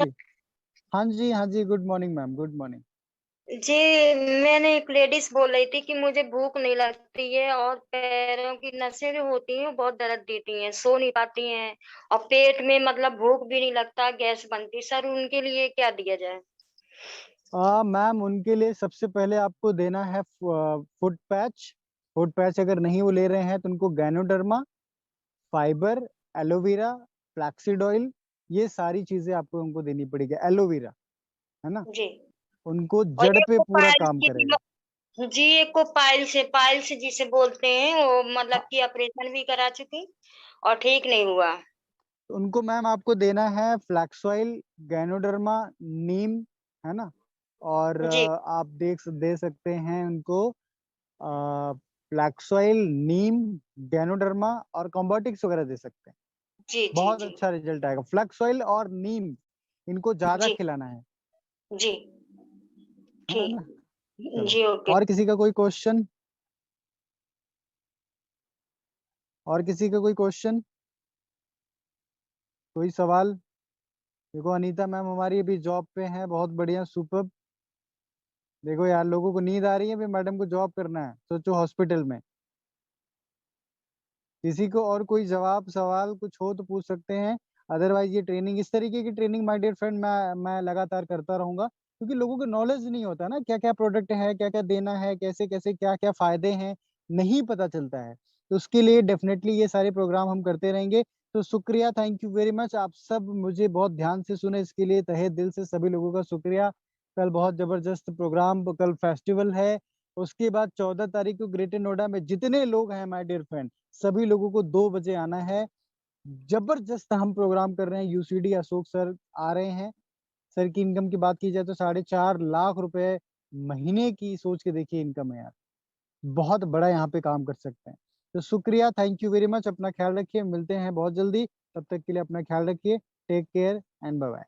जी। हाँ जी, good morning ma'am, good morning. जी, मैंने एक लेडीज बोल रही थी कि मुझे भूख नहीं लगती है और पैरों की नसें जो होती हैं वो बहुत दर्द देती हैं, सो नहीं पाती हैं और पेट में मतलब भूख भी नहीं लगता, गैस बनती। सर उनके लिए क्या दिया जाए? मैम उनके लिए सबसे पहले आपको देना है फुट पैच। फुट पैच अगर नहीं वो ले रहे हैं तो उनको ganoderma, fibre, aloe vera, flaxseed oil, ये सारी चीज़ें आपको उनको देनी पड़ेगी। एलोवेरा, है ना? जी। उनको और जड़ एक पे को पूरा पाइल्स काम की करेगा। जी, एक को पाइल्स जिसे बोलते हैं वो हाँ, मतलब कि ऑपरेशन भी करा चुकी और ठीक नहीं हुआ। तो उनको मैम आपको देना है फ्लैक्स ऑयल, गैनोडर्मा, नीम, है ना? और जी। आप दे सकते हैं उनको फ्लैक्सॉइल, नीम, गैनोडर्मा और कॉम्बोटिक्स वगैरह दे सकते हैं। जी जी बहुत जी अच्छा रिजल्ट आएगा। फ्लैक्सॉइल और नीम इनको ज्यादा जी खिलाना है जी ना? ठीक चलो, जी ओके। और किसी का कोई क्वेश्चन? और किसी का कोई क्वेश्चन, कोई सवाल? देखो अनीता मैम हमारी अभी जॉब पे हैं, बहुत बढ़िया, सुपर्ब। देखो यार, लोगों को नींद आ रही है, फिर मैडम को जॉब करना है, सोचो हॉस्पिटल में। किसी को और कोई जवाब सवाल कुछ हो तो पूछ सकते हैं, अदरवाइज ये ट्रेनिंग, इस तरीके की ट्रेनिंग माय डियर फ्रेंड मैं लगातार करता रहूंगा, क्योंकि लोगों को नॉलेज नहीं होता ना, क्या क्या प्रोडक्ट है, क्या क्या देना है, कैसे कैसे क्या क्या फायदे हैं, नहीं पता चलता है। तो उसके लिए डेफिनेटली ये सारे प्रोग्राम हम करते रहेंगे। तो शुक्रिया, थैंक यू वेरी मच। आप सब मुझे बहुत ध्यान से सुने, इसके लिए तहे दिल से सभी लोगों का शुक्रिया। कल बहुत जबरदस्त प्रोग्राम, कल फेस्टिवल है। उसके बाद 14 तारीख को ग्रेटर नोएडा में जितने लोग हैं माय डियर फ्रेंड, सभी लोगों को 2 बजे आना है। जबरदस्त हम प्रोग्राम कर रहे हैं, यूसीडी अशोक सर आ रहे हैं। सर की इनकम की बात की जाए तो 4.5 लाख रुपए महीने की, सोच के देखिए इनकम है यार, बहुत बड़ा यहाँ पे काम कर सकते हैं। तो शुक्रिया, थैंक यू वेरी मच। अपना ख्याल रखिए, मिलते हैं बहुत जल्दी, तब तक के लिए अपना ख्याल रखिए। Take care and bye bye.